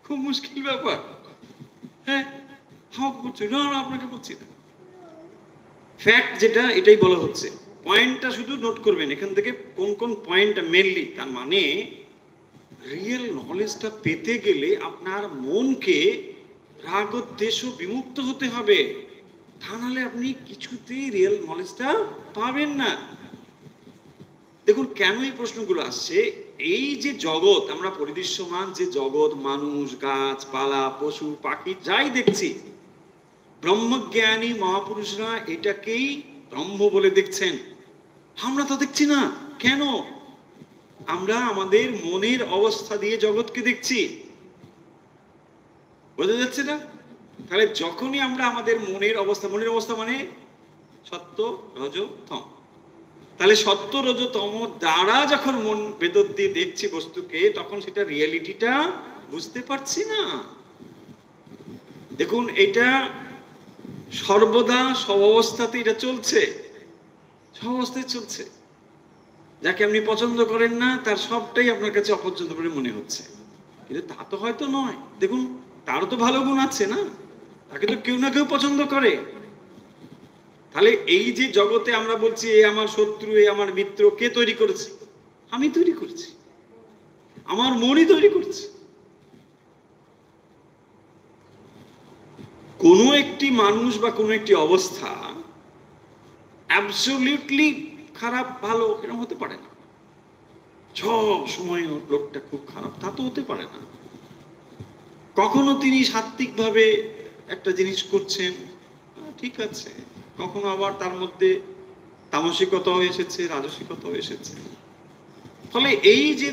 খুব মুশকিল ব্যাপার। হ্যাঁ, আমাকে বলছি না, আপনাকে বলছি না। ফ্যাক্ট যেটা, এটাই বলা হচ্ছে। পয়েন্টটা শুধু নোট করবেন এখান থেকে, কোন কোন পয়েন্টটা মেনলি। তার মানে রিয়েল নলেজটা পেতে গেলে আপনার মনকে রাগদ্বেষ বিমুক্ত হতে হবে, তা নাহলে আপনি কিছুতেই রিয়েল নলেজটা পাবেন না। দেখুন কেন এই প্রশ্নগুলো আসছে। এই যে জগৎ, আমরা পরিদৃশ্যমান যে জগৎ, মানুষ, গাছপালা, পশু পাখি যাই দেখছি, ব্রহ্মজ্ঞানী মহাপুরুষরা এটাকেই ব্রহ্ম বলে দেখছেন। আমরা তো দেখছি না। কেন? আমরা আমাদের মনের অবস্থা দিয়ে জগৎকে দেখছি। বোঝা যাচ্ছে না? তাহলে যখনই আমরা আমাদের মনের অবস্থা মানে সত্য, রজ, তম, তাহলে সত্য, রজ, তম দ্বারা যখন মন ভেতর দিয়ে দেখছি বস্তুকে, তখন সেটা রিয়েলিটিটা বুঝতে পারছি না। দেখুন, এটা সর্বদা সব অবস্থাতে এটা চলছে, সব অবস্থায় চলছে। যাকে আপনি পছন্দ করেন না, তার সবটাই আপনার কাছে অপছন্দ বলে মনে হচ্ছে, কিন্তু তা তো হয়তো নয়। দেখুন, তারও তো ভালো গুণ আছে না, তাকে তো কেউ না কেউ পছন্দ করে। তাহলে এই যে জগতে আমরা বলছি এ আমার শত্রু, এ আমার মিত্র, কে তৈরি করেছে? আমি তৈরি করেছি, আমার মনই তৈরি করছে। কোনো একটি মানুষ বা কোনো একটি অবস্থা অ্যাবসলিউটলি খারাপ ভালো এরকম হতে পারে না। সব সময় লোকটা খুব খারাপ তা তো হতে পারে না। কখনো তিনি সাত্ত্বিকভাবে একটা জিনিস করছেন, ঠিক আছে, কখনো আবার তার মধ্যে তামসিকতাও এসেছে, রাজসিকতাও এসেছে। ফলে এই যে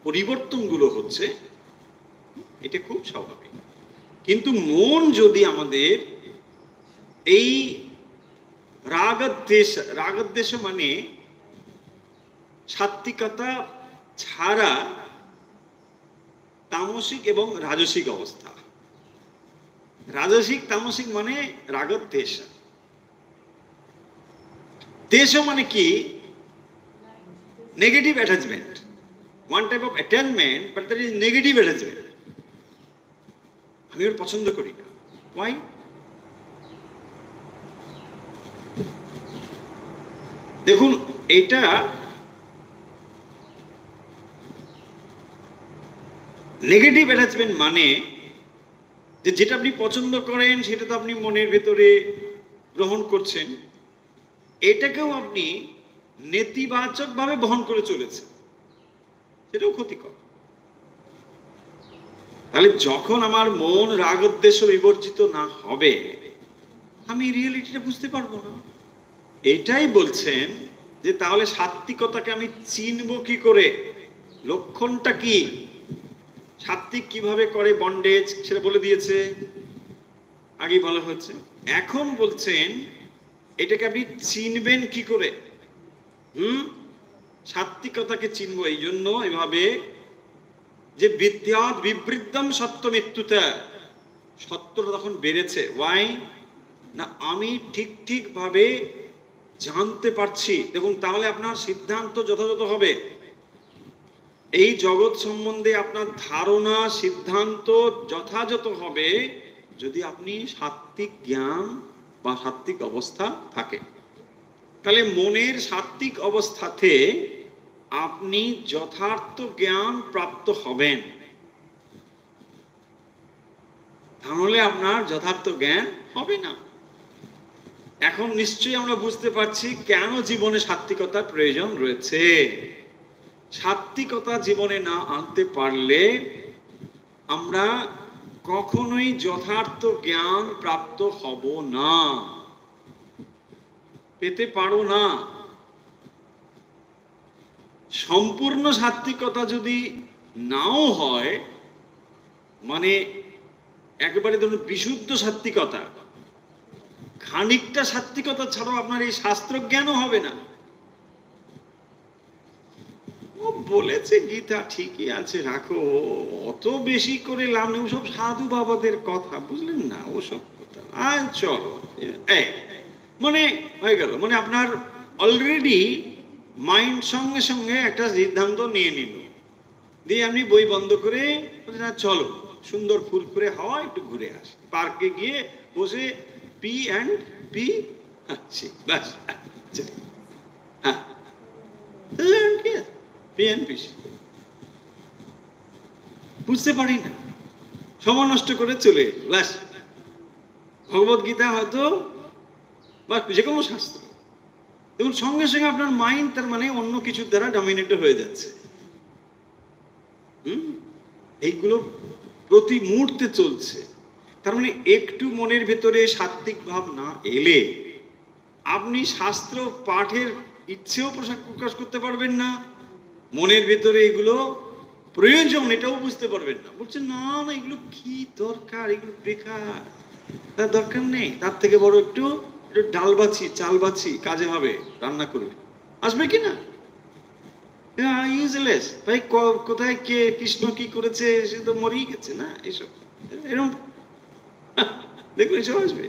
পরিবর্তনগুলো হচ্ছে, এটা খুব স্বাভাবিক। কিন্তু মন যদি আমাদের এই রাগদ্বেষ মানে সাত্ত্বিকতা ছাড়া তামসিক এবং রাজসিক অবস্থা, রাজসিক তামসিক মানে রাগদ্বেষ। দেশ মানে কি? Negative attachment, one type of attachment, but that is negative attachment. আমি ওর পছন্দ করি না। ওয়াই? দেখুন, এটা নেগেটিভ অ্যাটাচমেন্ট মানে যে যেটা আপনি পছন্দ করেন সেটা তো আপনি মনের ভেতরে গ্রহণ করছেন, এটাকেও আপনি নেতিবাচক ভাবে বহন করে চলেছেন, সেটাও ক্ষতিকর। তাহলে যখন আমার মন রাগদ্বেষ বিবর্জিত না হবে, আমি রিয়েলিটিটা বুঝতে পারবো না। এটাই বলছেন যে তাহলে সাত্ত্বিকতাকে আমি চিনবো কি করে, লক্ষণটা কি, সাত্ত্বিক কিভাবে করে বন্ডেজ, সেটা বলে দিয়েছে, আগেই বলা হচ্ছে। এখন বলছেন এটাকে আপনি চিনবেন কি করে। সাত্ত্বিকতাকে চিনবো এই জন্য এভাবে যে বিদ্যাৎ বিবৃদ্ধম সত্য মৃত্যুতে, সত্যটা তখন বেড়েছে। ওয়াই না? আমি ঠিক ভাবে জানতে পারছি। দেখুন, তাহলে আপনার সিদ্ধান্ত যথাযথ হবে। এই জগৎ সম্বন্ধে আপনার ধারণা, সিদ্ধান্ত যথাযথ হবে যদি আপনি সাত্ত্বিক জ্ঞান বা সাত্ত্বিক অবস্থা থাকে। তাহলে মনের সাত্ত্বিক অবস্থাতে আপনি যথার্থ জ্ঞান প্রাপ্ত হবেন, তাহলে আপনার যথার্থ জ্ঞান হবে না। এখন নিশ্চয়ই আমরা বুঝতে পারছি কেন জীবনে সাত্ত্বিকতার প্রয়োজন রয়েছে। সাত্ত্বিকতা জীবনে না আনতে পারলে আমরা কখনোই যথার্থ জ্ঞান প্রাপ্ত হব না, পেতে পারো না। সম্পূর্ণ সাত্ত্বিকতা যদি নাও হয়, মানে একেবারে ধরুন বিশুদ্ধ সাত্ত্বিকতা, খানিকটা সাত্ত্বিকতা ছাড়াও আপনার এই শাস্ত্র জ্ঞানও হবে না। ও বলেছে গীতা ঠিকই আছে, রাখো, অত বেশি করে লাভ নেই, ওসব সাধু বাবাদের কথা, বুঝলেন না, ওসব কথা। চলো, মানে হয়ে গেল, মানে আপনার অলরেডি মাইন্ড সঙ্গে সঙ্গে একটা সিদ্ধান্ত নিয়ে নিল, দিয়ে আপনি বই বন্ধ করে না চলো সুন্দর ফুরফুরে হাওয়া একটু ঘুরে আসি, পার্কে গিয়ে বসে পি অ্যান্ড পি ব্যাস, হ্যাঁ পি অ্যান্ড পি। বুঝতে পারি না, সময় নষ্ট করে চলে ব্যাস। ভগবত গীতা হয়তো বা যে কোনো শাস্ত্র দেখুন, সঙ্গে সঙ্গে আপনার মাইন্ড তার মানে অন্য কিছুর দ্বারা ডমিনেটেড হয়ে যাচ্ছে। এইগুলো প্রতি মুহূর্তে চলছে। তার মানে একটু মনের ভেতরে সাত্বিক ভাব না এলে আপনি শাস্ত্র পাঠের ইচ্ছেও প্রকাশ করতে পারবেন না, মনের ভেতরে এগুলো প্রয়োজন এটাও বুঝতে পারবেন না। বলছেন না না এগুলো কি দরকার, এগুলো বেকার, তার দরকার নেই, তার থেকে বড় একটু ডাল বাছি চাল বাছি কাজে হবে, রান্না করবে, আসবে কিনা? ইউজলেস ভাই, কোথায় কে কৃষ্ণ কি করেছে সে তো মরেই গেছে না, এইসব এরকম দেখুন এসব আসবে।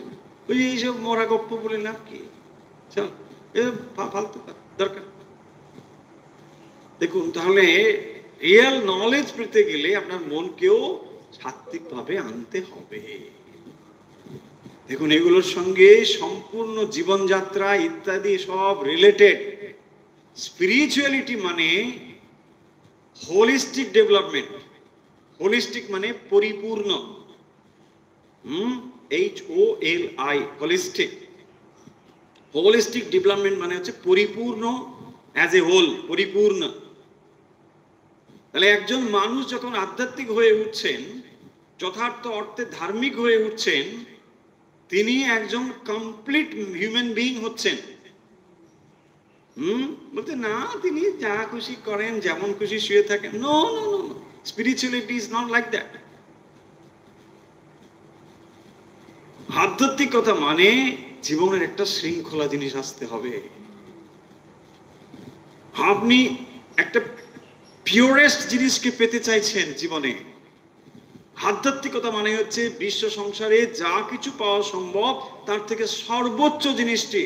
ওই এইসব মরা গপ্প বলে লাভ কি, ফালতু দরকার। দেখুন তাহলে রিয়েল নলেজ পেতে গেলে আপনার মনকেও সাত্বিক ভাবে আনতে হবে। দেখুন এগুলোর সঙ্গে সম্পূর্ণ জীবনযাত্রা ইত্যাদি সব রিলেটেড। স্পিরিচুয়ালিটি মানে হোলিস্টিক ডেভেলপমেন্ট, হোলিস্টিক মানে পরিপূর্ণ, HOLI হোলিস্টিক। হোলিস্টিক ডেভেলপমেন্ট মানে হচ্ছে পরিপূর্ণ, অ্যাজ এ হোল, পরিপূর্ণ। তাহলে একজন মানুষ যখন আধ্যাত্মিক হয়ে উঠছেন, যথার্থ অর্থে ধার্মিক হয়ে উঠছেন, তিনি একজন কমপ্লিট হিউম্যান বিইং হচ্ছেন। বলতে না তিনি যা খুশি করেন, যেমন খুশি শুয়ে থাকেন, no no no, spirituality is not like that. আধ্যাত্মিকতা মানে জীবনের একটা শৃঙ্খলা জিনিস আসতে হবে। আপনি একটা পিওরেস্ট জিনিসকে পেতে চাইছেন জীবনে। আধ্যাত্মিকতা মানে হচ্ছে বিশ্ব সংসারে যা কিছু পাওয়া সম্ভব তার থেকে সর্বোচ্চ জিনিসটি,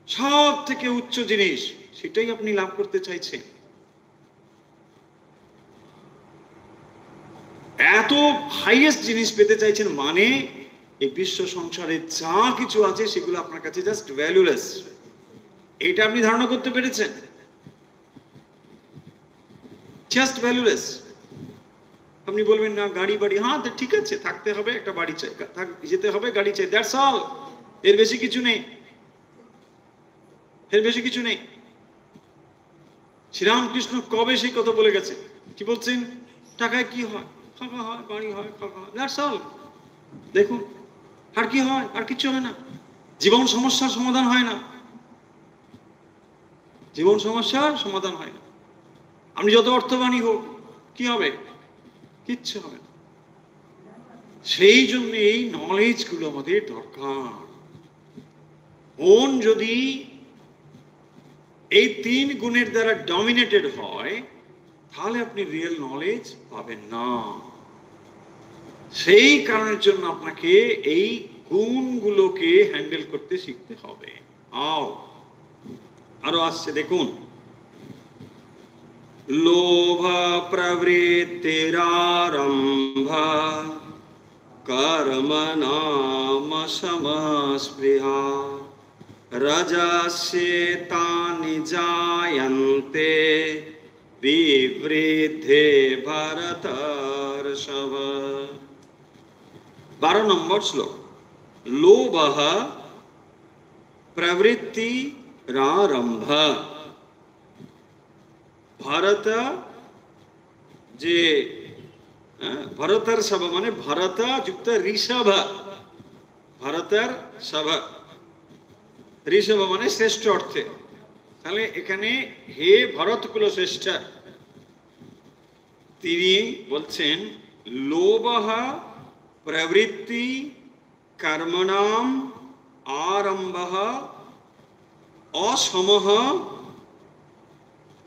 সব থেকে উচ্চ জিনিস, সেটাই আপনি লাভ করতে চাইছেন। এত হাইয়েস্ট জিনিস পেতে চাইছেন মানে এই বিশ্ব সংসারে যা কিছু আছে সেগুলো আপনার কাছে জাস্ট ভ্যালুলেস। এটা আপনি ধারণা করতে পেরেছেন? Just valueless. আপনি বলবেন না গাড়ি বাড়ি, হ্যাঁ ঠিক আছে থাকতে হবে, একটা বাড়ি চাই, যেতে হবে, গাড়ি চাই, দ্যাটস অল, এর বেশি কিছু নেই, এর বেশি কিছু নেই। শ্রীরামকৃষ্ণ কবে সেই কথা বলে গেছে, কি বলছেন? টাকায় কি হয়? খাওয়া হয়, বাড়ি হয়, খাওয়া হয়, দ্যাটস অল। দেখুন আর কি হয়? আর কিছু হয় না। জীবন সমস্যার সমাধান হয় না, জীবন সমস্যার সমাধান হয় না। আপনি যত অর্থবানই হোক কি হবে? কিচ্ছু হবে না। সেই জন্য এই নলেজ গুলো আমাদের দরকার। মন যদি এই 3 গুণের দ্বারা ডমিনেটেড হয় তাহলে আপনি রিয়েল নলেজ পাবেন না। সেই কারণের জন্য আপনাকে এই গুণগুলোকে হ্যান্ডেল করতে শিখতে হবে। আরো আসছে দেখুন, লোভ প্রবৃত্তিরারম্ভ কর্মণাম সমস্পৃহা রজস্যেতানি জায়ন্তে বিবৃদ্ধে ভরতর্ষভ। 12 নম্বর শ্লোক। লোভঃ প্রবৃত্তিরারম্ভ। ভরত যে ভরতর্ষভ মানে ভরত যুক্ত ঋষভ, ভরতর্ষভ, ঋষভ মানে শ্রেষ্ঠ অর্থে। তাহলে এখানে হে ভরত কুল শ্রেষ্ঠ, তিনি বলছেন লোভঃ প্রবৃত্তি কর্মণাম আরম্ভঃ অসমঃ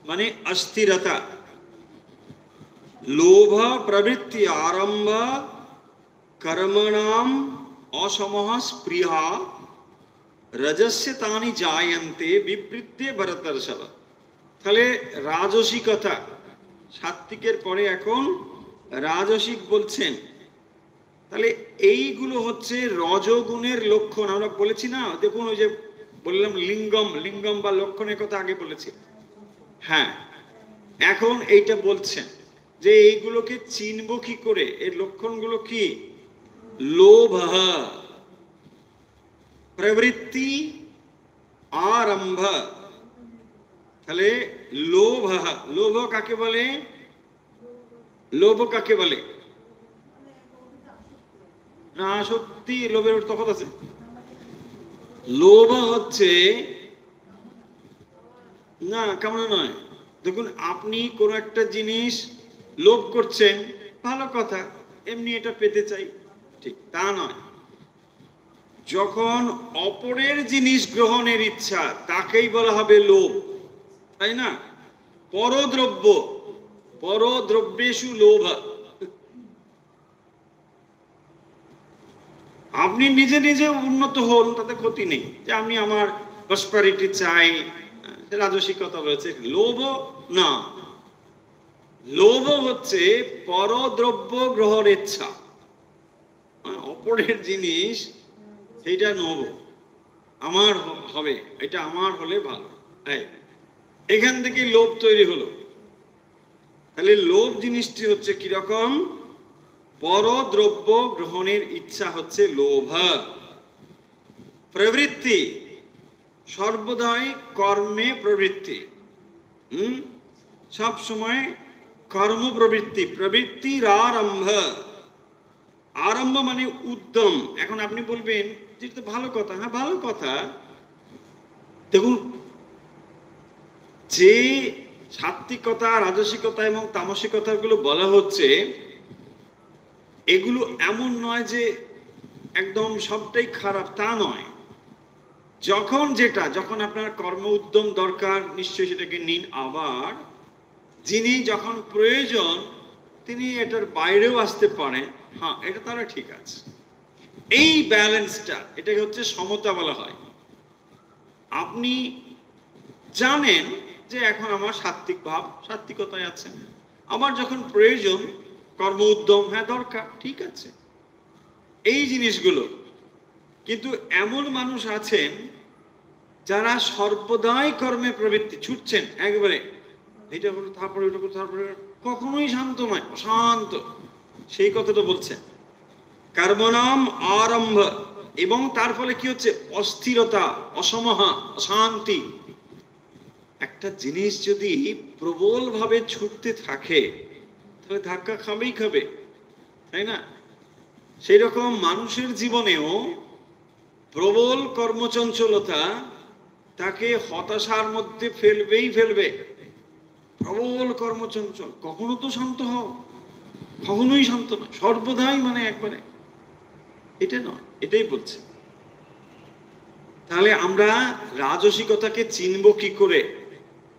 মানে অস্থিরতা। লোভ প্রবৃত্তি আরম্ভ কর্মণাম অসমঃ স্পৃহা রজস্যে তানি জায়ন্তে বিবৃদ্ধে ভরতর্ষভ। তাহলে রাজসিকতা, সাত্ত্বিকের পরে এখন রাজসিক বলছেন। তাহলে এইগুলো হচ্ছে রজগুণের লক্ষণ। আমরা বলেছি না, দেখুন ওই যে বললাম লিঙ্গম, লিঙ্গম বা লক্ষণের কথা আগে বলেছি। হ্যাঁ, এখন এইটা বলছেন যে এইগুলোকে চিনব কি করে, এর লক্ষণগুলো কি? লোভ, প্রবৃত্তি, আরম্ভ। তাহলে লোভ, লোভ কাকে বলে? লোভ কাকে বলে? না সত্যি লোভের তফাৎ আছে। লোভ হচ্ছে না, কেমন নয়। দেখুন, আপনি কোন একটা জিনিস লোভ করছেন, ভালো কথা, এমনি এটা পেতে চাই, ঠিক তা নয়। যখন অপরের জিনিস গ্রহণের ইচ্ছা, তাকেই বলা হবে লোভ, তাই না? পরদ্রব্য, পরদ্রব্যেষু লোভ। আপনি নিজে নিজে উন্নত হন, তাতে ক্ষতি নেই, যে আমি আমার প্রসপারিটি চাই, রাজসিকতা রয়েছে। লোভ না, লোভ হচ্ছে পরদ্রব্য গ্রহণের ইচ্ছা, অপরের জিনিস, সেইটা নেব, আমার হবে, এটা আমার হলে ভালো, এখান থেকে লোভ তৈরি হলো। তাহলে লোভ জিনিসটি হচ্ছে কিরকম? পরদ্রব্য গ্রহণের ইচ্ছা হচ্ছে লোভ। প্রবৃত্তি, সর্বদাই কর্মে প্রবৃত্তি, সব সময় কর্ম প্রবৃত্তি। প্রবৃত্তির আরম্ভ, আরম্ভ মানে উদ্যম। এখন আপনি বলবেন যেটা ভালো কথা, হ্যাঁ ভালো কথা। দেখুন, যে সাত্ত্বিকতা, রাজসিকতা এবং তামসিকতা গুলো বলা হচ্ছে, এগুলো এমন নয় যে একদম সবটাই খারাপ, তা নয়। যখন যেটা, যখন আপনার কর্ম উদ্যম দরকার, নিশ্চয়ই সেটাকে নিন। আবার যিনি যখন প্রয়োজন, তিনি এটার বাইরেও আসতে পারেন, হ্যাঁ এটা তাহলে ঠিক আছে। এই ব্যালেন্সটা, এটাকে হচ্ছে সমতা বলা হয়। আপনি জানেন যে এখন আমার সাত্ত্বিক ভাব, সাত্ত্বিকতায় আছেন, আমার যখন প্রয়োজন কর্ম উদ্যম, হ্যাঁ দরকার, ঠিক আছে, এই জিনিসগুলো। কিন্তু এমন মানুষ আছেন যারা সর্বদাই কর্মে প্রবৃত্তি, ছুটছেন একেবারে, এটা করো তারপরে ওটা করো তারপরে, কখনোই শান্ত নয়, অশান্ত। সেই কথাটা বলছেন, কর্মনাম আরম্ভ। এবং তার ফলে কি হচ্ছে? অস্থিরতা, অসমহা, অশান্তি। একটা জিনিস যদি প্রবল ভাবে ছুটতে থাকে, তাহলে ধাক্কা খাবেই খাবে, তাই না? সেই রকম মানুষের জীবনেও প্রবল কর্মচঞ্চলতা তাকে হতাশার মধ্যে ফেলবেই ফেলবে। প্রবল কর্মচঞ্চল, কখনো তো শান্ত হও, কখনোই শান্ত নয়, সর্বদাই মানে একবারে, এটা নয়, এটাই বলছে। তাহলে আমরা রাজসিকতাকে চিনব কি করে?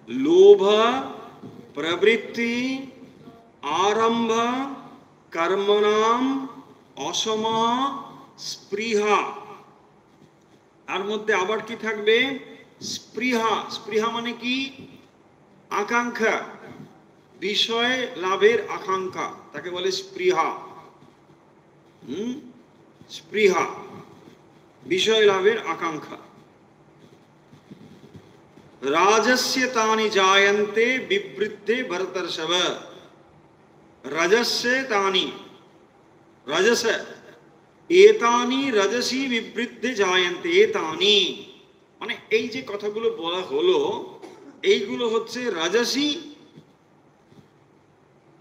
লোভ, প্রবৃত্তি, আরম্ভ, কর্মনাম, অসম, স্পৃহা। তার মধ্যে আবার কি থাকবে? স্পৃহা। স্পৃহা মানে কি? আকাঙ্ক্ষা, বিষয় লাভের আকাঙ্ক্ষা, তাকে বলে স্পৃহা। স্পৃহা, বিষয় লাভের আকাঙ্ক্ষা। রাজস্য তানি জায়ন্তে বিবৃদ্ধে ভরতর্ষভ। রজস্যে তানি, রজস, এতানি রজসী বিবৃদ্ধে জায়ন্তে। এতানি মানে এই যে কথাগুলো বলা হলো, এইগুলো হচ্ছে রজসী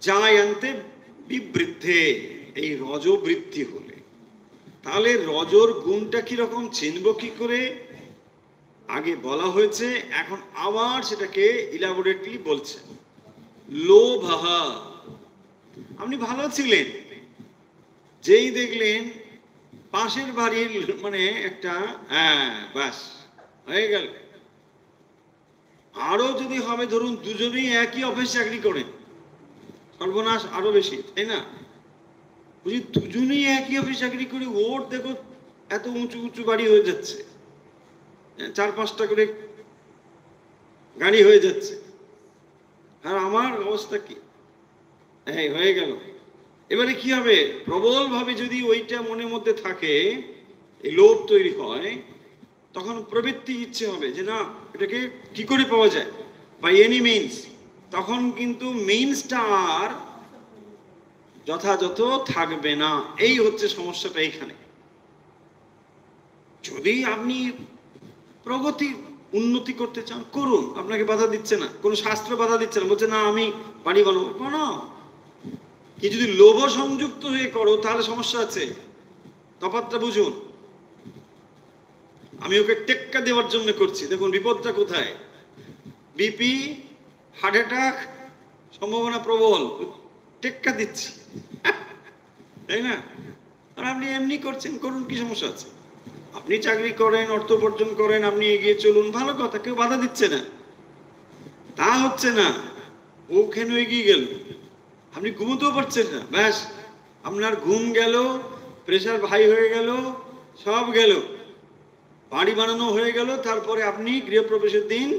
জায়ন্তে বিবৃদ্ধে, এই রজবৃদ্ধি হলে। তাহলে রজর গুণটা কিরকম চিনব কি করে? আগে বলা হয়েছে, এখন আবার সেটাকে ইলাবোরেটলি বলছে। লোভ, আপনি ভালো ছিলেন, যেই দেখলেন পাশের বাড়ির মানে একটা, হ্যাঁ বাস হয়ে গেল। আরো যদি হবে, ধরুন দুজনেই একই অফিস চাকরি করেন, সর্বনাশ আরো বেশি, তাই না? বুঝি দুজনেই একই অফিস চাকরি করে, ওর দেখো এত উঁচু উঁচু বাড়ি হয়ে যাচ্ছে, 4-5টা করে গাড়ি হয়ে যাচ্ছে, আর আমার অবস্থা কি? এই হয়ে গেল। এবারে কি হবে? প্রবল ভাবে যদি ওইটা মনের মধ্যে থাকে, এই লোভ তৈরি হয়, তখন প্রবৃত্তি ইচ্ছে হবে যে না, এটাকে কি করে পাওয়া যায়, বাই এনি মিনস। তখন কিন্তু মিনসটা আর যথাযথ থাকবে না। এই হচ্ছে সমস্যাটা এইখানে। যদি আপনি প্রগতি উন্নতি করতে চান, করুন, আপনাকে বাধা দিচ্ছে না, কোন শাস্ত্র বাধা দিচ্ছে না, বলছে না আমি বাড়ি বানাবো, বানাও। কি যদি লোভ সংযুক্ত হয়ে করো তাহলে সমস্যা আছে। তফাৎটা বুঝুন। আমি ওকে টেক্কা দেওয়ার জন্য করছি, দেখুন বিপদটা কোথায়। বিপি, হার্ট অ্যাটাক সম্ভাবনা প্রবল, টেক্কা দিচ্ছি, তাই না? আর আপনি এমনি করছেন, করুন, কি সমস্যা আছে? আপনি চাকরি করেন, অর্থ উপার্জন করেন, আপনি এগিয়ে চলুন, ভালো কথা, কেউ বাধা দিচ্ছে না। তা হচ্ছে না, ও কেন এগিয়ে গেল? আপনি ঘুমোতেও পারছেন না, ব্যাস আপনার ঘুম গেল, প্রেশার হাই হয়ে গেল, সব গেল, বাড়ি বানানো হয়ে গেল, তারপরে আপনি গৃহপ্রবেশের দিন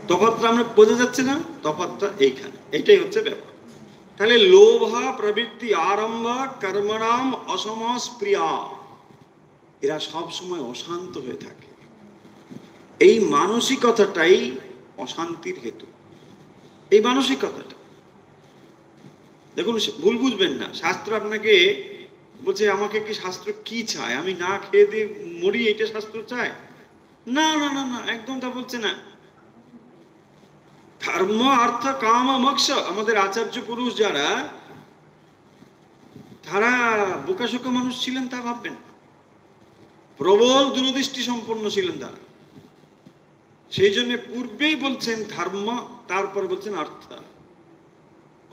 তফাৎটা আমরা বোঝা যাচ্ছে না, তফাৎটা এইখানে, এইটাই হচ্ছে ব্যাপার। তাহলে লোভা প্রবৃত্তি আরম্ভ কর্মণাম অসমস প্রিয়া, এরা সব সময় অশান্ত হয়ে থাকে। এই মানসিকতাটাই অশান্তির হেতু, এই মানসিকতাটা। দেখুন, ভুল বুঝবেন না, শাস্ত্র আপনাকে বলছে, আমাকে কি শাস্ত্র কি চায়, আমি না খেয়ে দিয়ে মরি, এটা শাস্ত্র চায় না, না না না, একদম তা বলছে না। ধর্ম অর্থ কাম মোক্ষ, আমাদের আচার্য পুরুষ যারা, তারা বোকাশোকা মানুষ ছিলেন তা ভাববেন, প্রবল দূরদৃষ্টি সম্পন্ন ছিলেন তারা। সেই জন্য পূর্বেই বলছেন ধর্ম, তারপরে বলছেন অর্থ।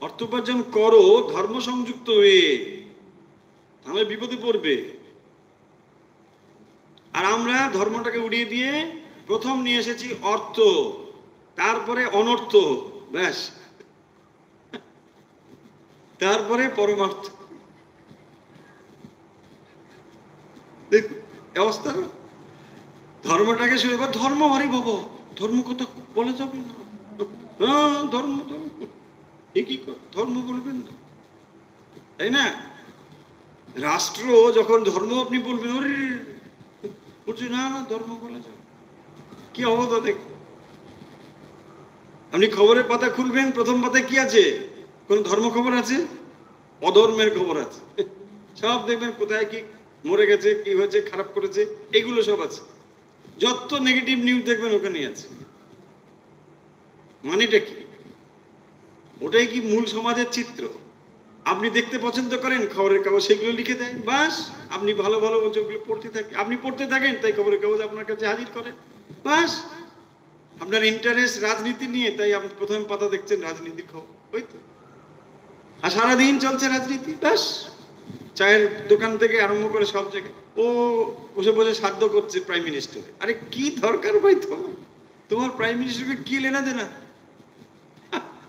অর্থ উপার্জন করো ধর্ম সংযুক্ত হয়ে, তাহলে বিপদে পড়বে। আর আমরা ধর্মটাকে উড়িয়ে দিয়ে প্রথম নিয়ে এসেছি অর্থ, তারপরে অনর্থ, ব্যাস, তারপরে পরমার্থ। অবস্থা, ধর্মটাকে শুরু করে ধর্ম, হরি বাবা, ধর্ম কথা বলা যাবে না, হ্যাঁ ধর্ম, ধর্ম কি ধর্ম বলবেন না, তাই না? রাষ্ট্র যখন ধর্ম আপনি বলবেন, ওরে বলছে না না, ধর্ম বলা যাবে, কি অবস্থা দেখ। আপনি খবরের পাতা খুলবেন, প্রথম পাতায় কি আছে? কোন ধর্ম খবর আছে? অধর্মের খবর আছে। সব দেখবেন কোথায় কি মরে গেছে, কি হয়েছে, খারাপ করেছে, এগুলো সব আছে। যত নেগেটিভ নিউজ দেখবেন ওখানেই আছে। মানেটা কি? ওটাই কি মূল সমাজের চিত্র? আপনি দেখতে পছন্দ করেন, খবরের কাগজ সেগুলো লিখে দেয়, বাস আপনি ভালো ভালো যেগুলো পড়তে থাকেন, আপনি পড়তে থাকেন, তাই খবরের কাগজ আপনার কাছে হাজির করে, বাস। আপনার ইন্টারেস্ট রাজনীতি নিয়ে, তাই আপনি প্রথম পাতা দেখছেন রাজনীতির খবর, ওই তো। আর সারাদিন চলছে রাজনীতি, ব্যাস। চায়ের দোকান থেকে আরম্ভ করে সব জায়গায় ও বসে বসে সাধ্য করছে প্রাইম মিনিস্টার। আরে কি দরকার ভাই তোমার প্রাইম মিনিস্টারকে কি লেনা দেনা?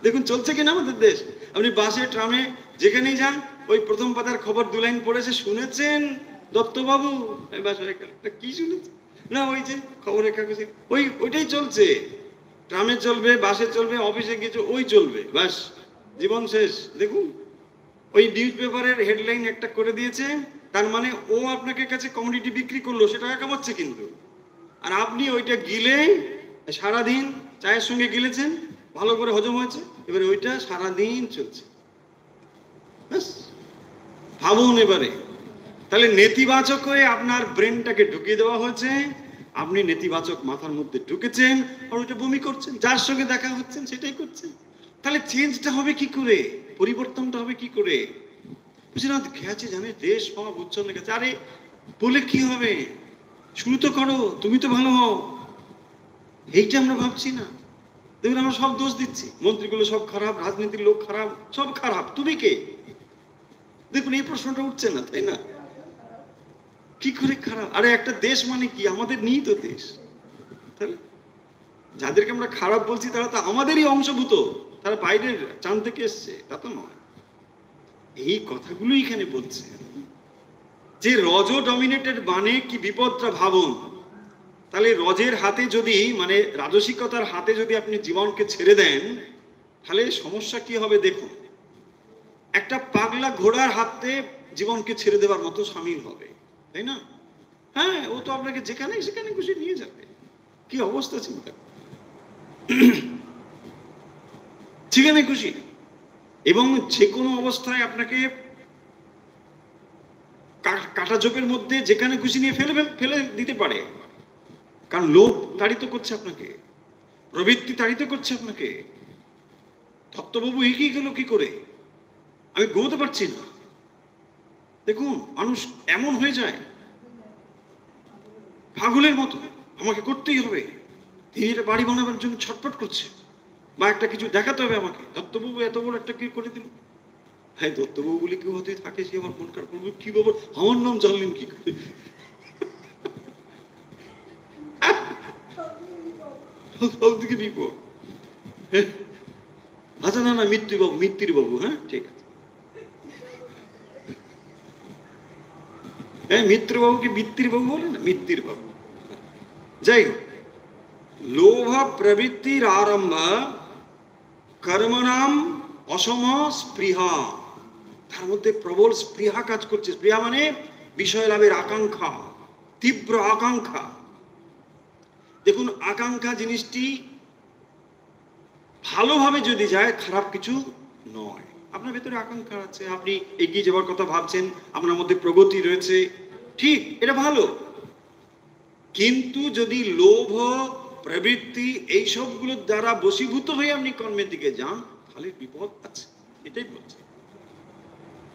দেখুন চলছে কিনা আমাদের দেশ। আপনি বাসে, ট্রামে, যেখানেই যান, ওই প্রথম পাতার খবর 2 লাইন পড়েছে, শুনেছেন দত্তবাবু? কি শুনেছেন? না ওই যে খবরের কাগজে ওইটাই চলছে। ট্রামে চলবে, বাসে চলবে, অফিসে গিয়েছে, ওই চলবে, ব্যাস, জীবন শেষ। দেখুন, ওই নিউজ পেপারের হেডলাইন একটা করে দিয়েছে, তার মানে ও আপনাকে কাছে কমোডিটি বিক্রি করলো, সে টাকা কামাচ্ছে কিন্তু। আর আপনি ওইটা গিলে সারাদিন, চায়ের সঙ্গে গিলেছেন, ভালো করে হজম হয়েছে, এবারে ওইটা সারাদিন চলছে, ব্যাস। ভাবুন এবারে, তাহলে নেতিবাচক হয়ে আপনার ব্রেনটাকে ঢুকিয়ে দেওয়া হয়েছে, আপনি নেতিবাচক মাথার মধ্যে ঢুকেছেন, আর ওইটা বমি করছেন, যার সঙ্গে দেখা হচ্ছেন সেটাই করছেন। তাহলে চেঞ্জটা হবে কি করে? পরিবর্তনটা হবে কি করে? বুঝলেন? গেছে জানে দেশ সব উচ্ছন্নে গেছে। আরে বলে কি হবে? শুরু তো করো, তুমি তো ভালো হও, এইটা আমরা ভাবছি না। দেখুন, আমরা সব দোষ দিচ্ছি, মন্ত্রীগুলো সব খারাপ, রাজনীতির লোক খারাপ, সব খারাপ, তুমি কে? দেখুন এই প্রশ্নটা উঠছে না, তাই না? কি করে খারাপ? আরে একটা দেশ মানে কি? আমাদের নিহিত দেশ। তাহলে যাদেরকে আমরা খারাপ বলছি তারা তো আমাদেরই অংশভূত, তারা বাইরের চাঁদ থেকে এসছে তা তো নয়। এই কথাগুলো এখানে বলছে। যে রজ ডমিনেটেড মানে কি বিপদটা ভাবুন। তাহলে রজের হাতে যদি, মানে রাজসিকতার হাতে যদি আপনি জীবনকে ছেড়ে দেন, তাহলে সমস্যা কি হবে দেখুন। একটা পাগলা ঘোড়ার হাতে জীবনকে ছেড়ে দেওয়ার মতো সামিল হবে, তাই না? হ্যাঁ, ও তো আপনাকে যেখানে সেখানে খুশি নিয়ে যাবে। কি অবস্থা চিন্তা, যেখানে খুশি, এবং যে কোনো অবস্থায় আপনাকে কাটা জোপের মধ্যে যেখানে খুশি নিয়ে ফেলে দিতে পারে। কারণ লোভ তাড়িত করছে আপনাকে, প্রবৃত্তি তাড়িত করছে আপনাকে। দত্তবাবু এগিয়ে গেল কি করে, আমি গোতে পারছি না। দেখুন, মানুষ এমন হয়ে যায় পাগলের মতো, আমাকে করতেই হবে। তিনি এটা বাড়ি বানাবার জন্য ছটফট করছে, বা একটা কিছু দেখাতে হবে আমাকে। দত্তবাবু এত বড় একটা কি করে দিল। হ্যাঁ, দত্তবাবু বলে কেউ হতে থাকে, সে আমার মন খারাপ করবে। কি বাবা, আমার নাম জানলেন কি করে? সব দিকে বিপদ। আচ্ছা, না না, মৃত্যুবাবু, মিত্তির বাবু। হ্যাঁ, ঠিক আছে। হ্যাঁ, মিত্রবাবুকে মিত্তির বাবু বলে না, মিত্তির বাবু। যাই হোক, লোভ প্রবৃত্তির আরম্ভ কর্মনাম অসম স্পৃহা। তার মধ্যে প্রবল স্পৃহা কাজ করছে। স্পৃহা মানে বিষয় লাভের আকাঙ্ক্ষা, তীব্র আকাঙ্ক্ষা। দেখুন, আকাঙ্ক্ষা জিনিসটি ভালোভাবে যদি যায়, খারাপ কিছু নয়। আপনার ভেতরে আকাঙ্ক্ষা আছে, আপনি এগিয়ে যাওয়ার কথা ভাবছেন, আপনার মধ্যে প্রগতি রয়েছে, ঠিক, এটা ভালো। কিন্তু যদি লোভ প্রবৃত্তি এই সবগুলোর দ্বারা বশীভূত হয়ে আপনি কর্মের দিকে যান, তাহলে বিপদ আছে। এটাই বলছে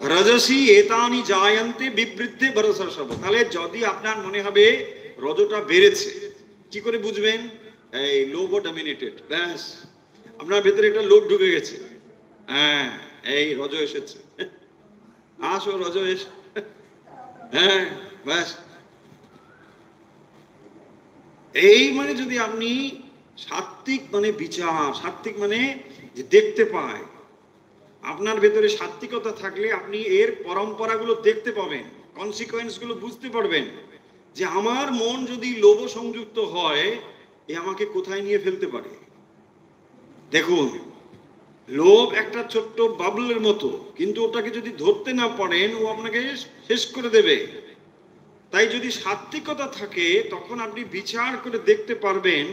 রজসী এতানি জায়ন্তে বিবৃদ্ধে ভরসা সব। তাহলে যদি আপনার মনে হবে রজটা বেড়েছে, কি করে বুঝবেন? এই লোভ ডমিনেটেড, ব্যাস আপনার ভেতরে একটা লোভ ঢুকে গেছে। হ্যাঁ, এই রজ এসেছে, আসো রজ এসে, হ্যাঁ ব্যাস। এই মানে যদি আপনি সাত্ত্বিক মানে বিচার, সাত্ত্বিক মানে যে দেখতে পায়, আপনার ভেতরে সাত্ত্বিকতা থাকলে আপনি এর পরম্পরাগুলো দেখতে পাবেন, কনসিকোয়েন্স গুলো বুঝতে পারবেন, যে আমার মন যদি লোভ সংযুক্ত হয়, এ আমাকে কোথায় নিয়ে ফেলতে পারে। দেখুন, লোভ একটা ছোট্ট বাবলের মতো, কিন্তু ওটাকে যদি ধরতে না পারেন, ও আপনাকে শেষ করে দেবে। তাই যদি সাত্ত্বিকতা থাকে, তখন আপনি বিচার করে দেখতে পারবেন,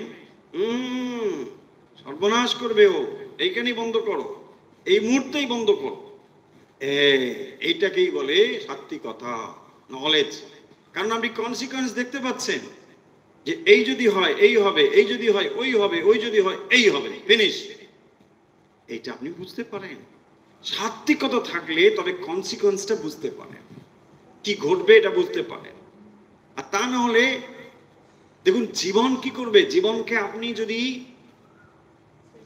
সর্বনাশ করবে ও, এইখানেই বন্ধ করো, এই মুহূর্তেই বন্ধ করো। এইটাকেই বলে সাত্ত্বিকতা, নলেজ। কারণ আপনি কনসিকোয়েন্স দেখতে পাচ্ছেন, যে এই যদি হয় এই হবে, এই যদি হয় ওই হবে, ওই যদি হয় এই হবে, ফিনিশ। এইটা আপনি বুঝতে পারেন। সাত্ত্বিকতা থাকলে তবে কনসিকোয়েন্সটা বুঝতে পারেন, কি ঘটবে এটা বুঝতে পারেন। আর তা না হলে দেখুন, জীবন কি করবে? জীবনকে আপনি যদি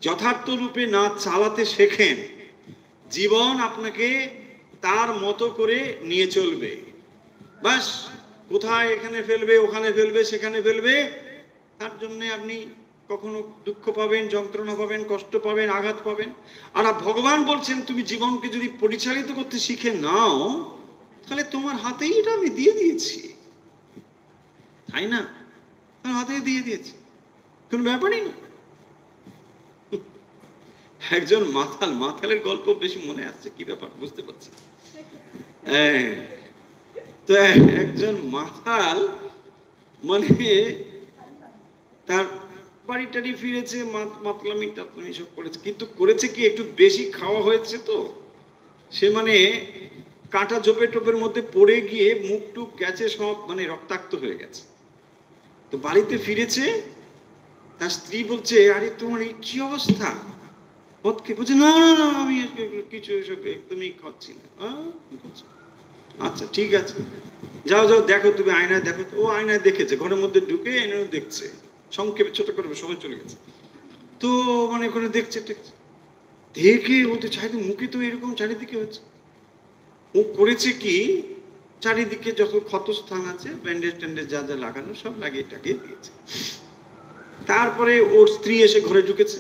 যথার্থ রূপে না চালাতে শেখেন, জীবন আপনাকে তার মতো করে নিয়ে চলবে। বাস, কোথায় এখানে ফেলবে, ওখানে ফেলবে, সেখানে ফেলবে। তার জন্য আপনি কখনো দুঃখ পাবেন, যন্ত্রণা পাবেন, কষ্ট পাবেন, আঘাত পাবেন। আর ভগবান বলছেন, তুমি জীবনকে যদি পরিচালিত করতে শিখে নাও, তাহলে তোমার হাতেই এটা আমি দিয়ে দিয়েছি, তাই না? তোমার হাতে দিয়ে দিয়েছি, কোন ব্যাপারই না। একজন মাতালের গল্প বেশি মনে আসছে, কি ব্যাপার বুঝতে পারছি। তো একজন মাতাল, মানে তার বাড়ি টাড়ি ফিরেছে, মাতলামি টাতলামি সব করেছে, কিন্তু করেছে কি, একটু বেশি খাওয়া হয়েছে তো, সে মানে কাঁটা ঝোপে টোপের মধ্যে পড়ে গিয়ে মুখ টুক গেছে, সব মানে রক্তাক্ত হয়ে গেছে। তো বাড়িতে ফিরেছে, তার স্ত্রী বলছে, আরে তোমার এই কি অবস্থা? বলছে, না না না, আমি কিছু এসব একদমই খাচ্ছি না। আচ্ছা ঠিক আছে, যাও যাও দেখো, তুমি আয়নায় দেখো। ও আয়নায় দেখেছে, ঘরের মধ্যে ঢুকে আয়নায় দেখছে, সংক্ষেপে ছোট করে সময় চলে গেছে। তো মানে ওখানে দেখছে, দেখে ওতে চারিদিকে, মুখে তো এরকম চারিদিকে হচ্ছে। ও করেছে কি, চারিদিকে যত ক্ষতস্থান আছে, ব্যান্ডেজ ট্যান্ডেজ যা যা লাগানো সব লাগিয়ে টাকিয়ে দিয়েছে। তারপরে ওর স্ত্রী এসে ঘরে ঢুকেছে,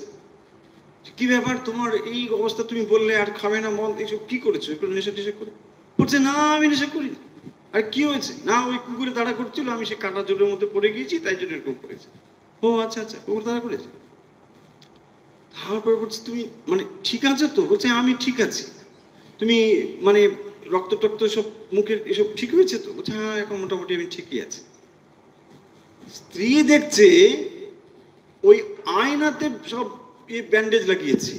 কি ব্যাপার তোমার এই অবস্থা, তুমি বললে আর খাবে না মদ, এইসব কি করেছো, এগুলো নেশা টেশা করে? বলছে, না আমি নেশা করি না, আর কি হয়েছে? না, ওই কুকুরে তাড়া করছিল, আমি সে কাঁটা জোরের মধ্যে পড়ে গিয়েছি, তাই জন্য এরকম করেছে। ও আচ্ছা আচ্ছা, কুকুর তাড়া করেছে। তারপরে বলছে তুমি মানে ঠিক আছে তো? বলছে আমি ঠিক আছি। তুমি মানে রক্ত টক্ত সব মুখের এসব ঠিক হয়েছে তো? বলছে হ্যাঁ, এখন মোটামুটি আমি ঠিকই আছি। স্ত্রী দেখছে ওই আয়নাতে সব ব্যান্ডেজ লাগিয়েছে।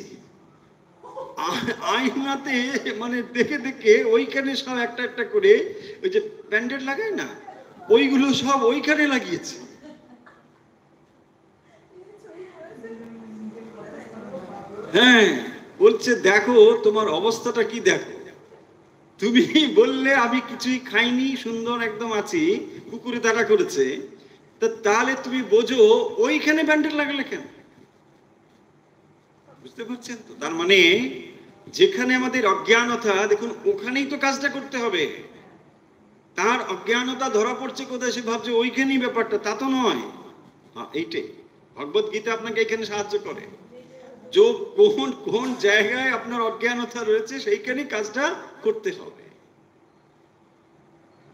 আয়নাতে মানে দেখে দেখে ওইখানে সব একটা একটা করে ওই যে ব্যান্ডেজ লাগায় না, ওইগুলো সব ওইখানে লাগিয়েছে। হ্যাঁ, বলছে দেখো তোমার অবস্থাটা কি দেখো। তুমি বললে আমি কিছুই খাইনি, সুন্দর একদম আছি, কুকুরে তাড়া করেছে, তাহলে তুমি বোঝো ওইখানে ব্যান্ডেজ লাগালে কেন? বুঝতে পারছেন তো? তার মানে যেখানে আমাদের অজ্ঞানতা, দেখুন ওখানেই তো কাজটা করতে হবে। তার অজ্ঞানতা ধরা পড়ছে কোথায়, সে ভাবছে ওইখানেই ব্যাপারটা, তা তো নয়। এইটাই ভগবত গীতা আপনাকে এখানে সাহায্য করে। যোগ কোন কোন জায়গায় আপনার অজ্ঞানতা রয়েছে সেইখানেই কাজটা করতে হবে।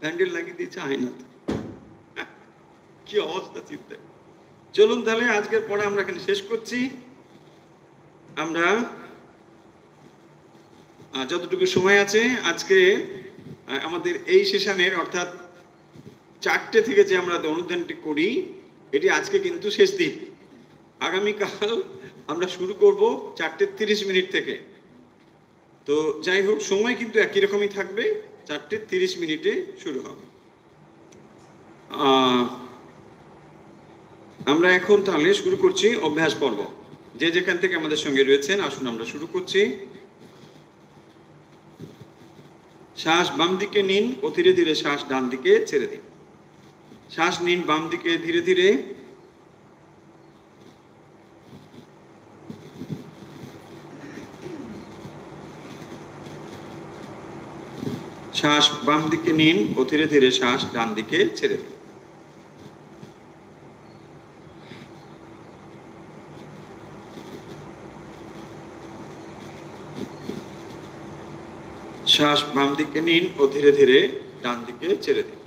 ব্যান্ডেল লাগিয়ে দিয়েছে আয়নাতে। কি অবস্থা চিন্তা। চলুন তাহলে আজকের পড়া আমরা এখানে শেষ করছি। আমরা যতটুকু সময় আছে আজকে আমাদের এই সেশনের, অর্থাৎ 4টে থেকে যে আমরা অনুধ্যানটি করি, এটি আজকে কিন্তু শেষ দিন। আগামীকাল আমরা শুরু করব 4:30 থেকে। তো যাই হোক, সময় কিন্তু একই রকমই থাকবে, 4:30 শুরু হবে। আমরা এখন তাহলে শুরু করছি অভ্যাস পর্ব। যে যেখান থেকে আমাদের সঙ্গে রয়েছেন আসুন আমরা শুরু করছি। শ্বাস বাম দিকে নিন ও ধীরে ধীরে শ্বাস ডান দিকে ছেড়ে দিন। শ্বাস নিন বাম দিকে ধীরে ধীরে, শ্বাস বাম দিকে নিন ও ধীরে ধীরে শ্বাস ডান দিকে ছেড়ে দিন। শ্বাস বাম দিকে নিন ও ধীরে ধীরে ডান দিকে ছেড়ে দিন।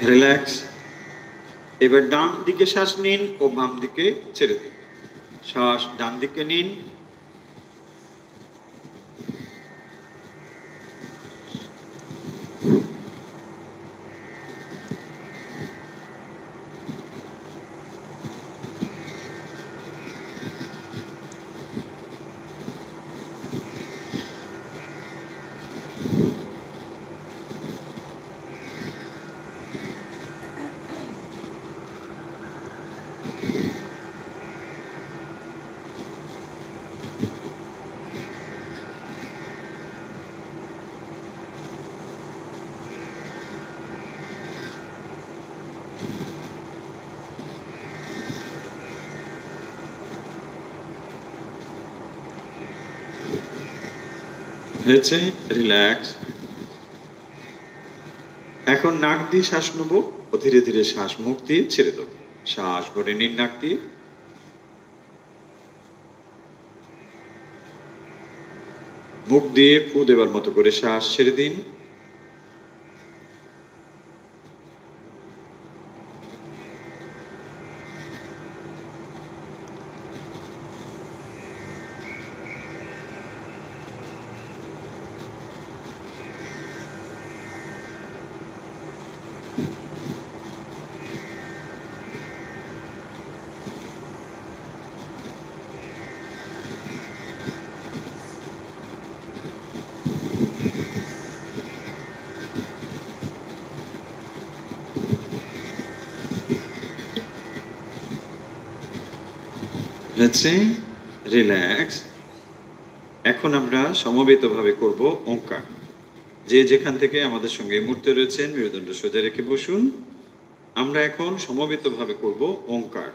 রিল্যাক্স। এবার ডান দিকে শ্বাস নিন ও বাম দিকে ছেড়ে দিন। শ্বাস ডান দিকে নিন, হয়েছে, রিল্যাক্স। এখন নাক দিয়ে শ্বাস নেব ও ধীরে ধীরে শ্বাস মুখ দিয়ে ছেড়ে দেব। শ্বাস ভরে নিন নাক দিয়ে, মুখ দিয়ে ফু দেবার মতো করে শ্বাস ছেড়ে দিন। Let's say relax. এখন আমরা সমবেতভাবে করব ওঙ্কার। যে যেখান থেকে আমাদের সঙ্গে এই মুহূর্তে রয়েছেন মেরুদণ্ড সোজা রেখে বসুন। আমরা এখন সমবেতভাবে করব ওঙ্কার।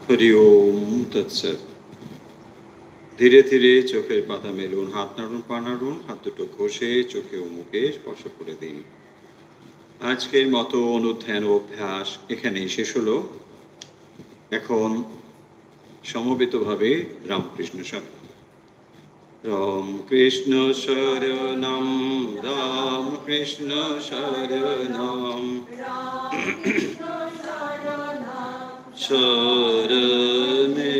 হরি ওম তৎসৎ। ধীরে ধীরে চোখের পাতা মেলুন, হাত নাড়ুন, পা নাড়ুন, হাত দুটো ঘষে চোখে ও মুখে স্পর্শ করে দিন। আজকের মতো অনুধ্যান অভ্যাস এখানেই শেষ হলো। এখন সমবেতভাবে রামকৃষ্ণ শরণ। রামকৃষ্ণ শরণম, রামকৃষ্ণ শরণম, শরণে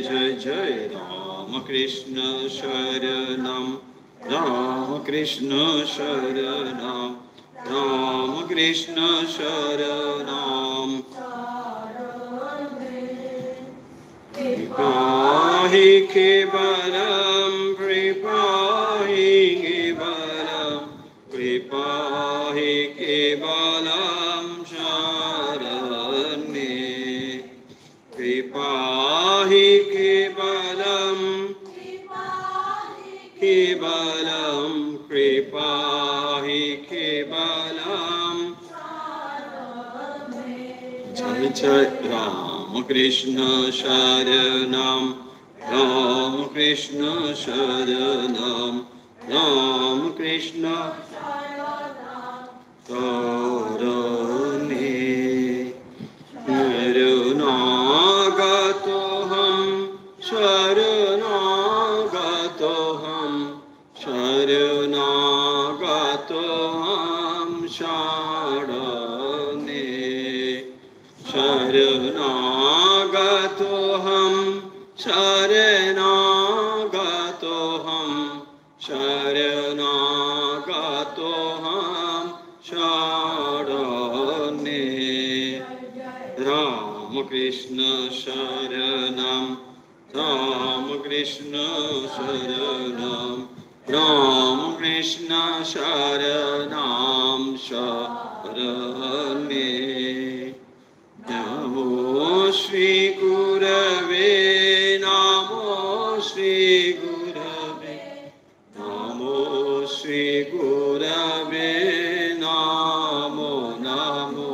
জয় জয় রামকৃষ্ণ শরণম, রামকৃষ্ণ শরণম, রামকৃষ্ণ শরণম। কৃপাহি কেবলম, কৃপাহি কেবলম, কৃপাহি কেবলম শরণে, কৃপাহি কেবলম, কেবলম, কৃপাহি কেবলম। জয় জয় রামকৃষ্ণ শরণম, রামকৃষ্ণ শরণম, রামকৃষ্ণ শরণে। শরণাগতোহম, শরণাগতোহম, শরণাগতোহম শরণে, শরণাগতোহম, শরণাগতোহম, শরণাগতোহম শরণে। রামকৃষ্ণ শরণম, রামকৃষ্ণ শরণম, রামকৃষ্ণ শরণম। शरणे नमो श्री गुरवे नमो श्री गुरवे नमो श्री गुरवे नमो नमो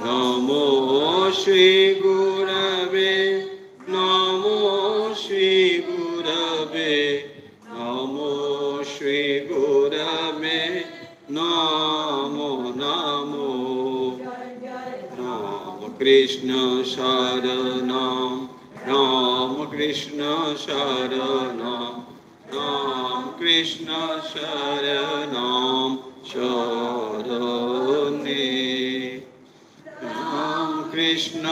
नमो श्री गुरवे नमो श्री गुरवे नमो श्री गुरवे नमो नमो राम कृष्ण शरणं राम कृष्ण शरणं राम कृष्ण शरणं शरणे राम कृष्ण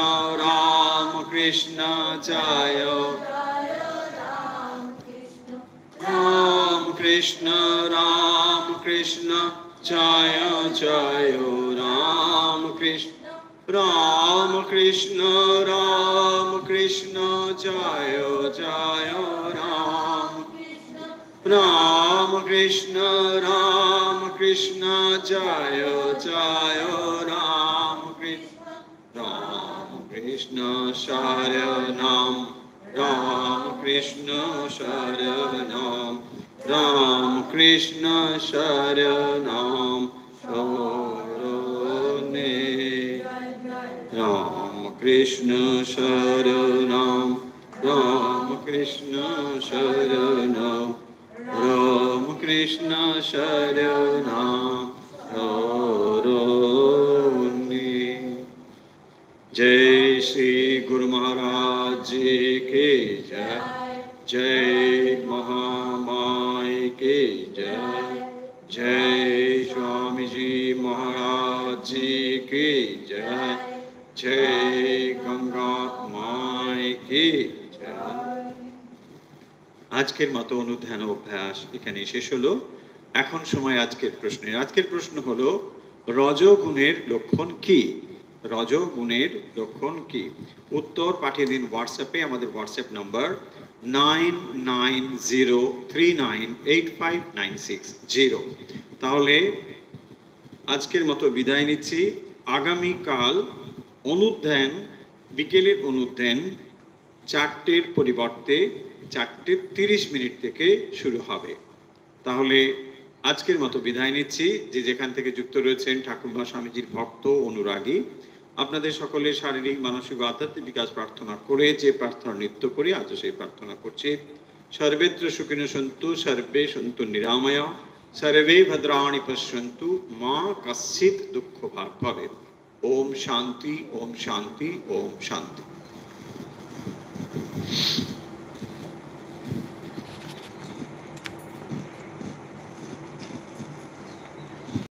जय राम कृष्ण जय जय राम कृष्ण जय जय राम कृष्ण जय जय राम कृष्ण शरणं राम कृष्ण शरणं राम कृष्ण शरणं शरणे राम कृष्ण शरणं राम कृष्ण शरणं राम कृष्ण शरणं शरणे जय श्री गुरु महाराज जी की जय जय महामाई की जय जय स्वामी जी महाराज जी की जय जय गंगा माई की जय আজকের মতো অনুধ্যান অভ্যাস এখানে শেষ হলো এখন সময় আজকের প্রশ্নের আজকের প্রশ্ন হলো রজোগুণের লক্ষণ কি রজোগুণের লক্ষণ কি উত্তর পাঠিয়ে দিন হোয়াটসঅ্যাপে আমাদের হোয়াটসঅ্যাপ নাম্বার 9903985960 তাহলে আজকের মতো বিদায় নিচ্ছি আগামী কাল অনুধ্যান বিকেলের অনুধ্যান 4টের পরিবর্তে 4:30 থেকে শুরু হবে তাহলে আজকের মতো বিদায় নিচ্ছি যে যেখান থেকে যুক্ত রয়েছেন ঠাকুরমা স্বামীজির ভক্ত অনুরাগী আপনাদের সকলের শারীরিক মানসিক ও আধ্যাত্মিক বিকাশ প্রার্থনা করে যে প্রার্থনা নিত্য করি আজ সেই প্রার্থনা করছি সর্বত্র সুখিনো সন্তু সর্বে সন্তু নিরাময়া सर्वे भद्राणि पश्यन्तु मा कश्चित् दुःखभाग् भवेत् ओम शांति ओम शांति ओम शांति।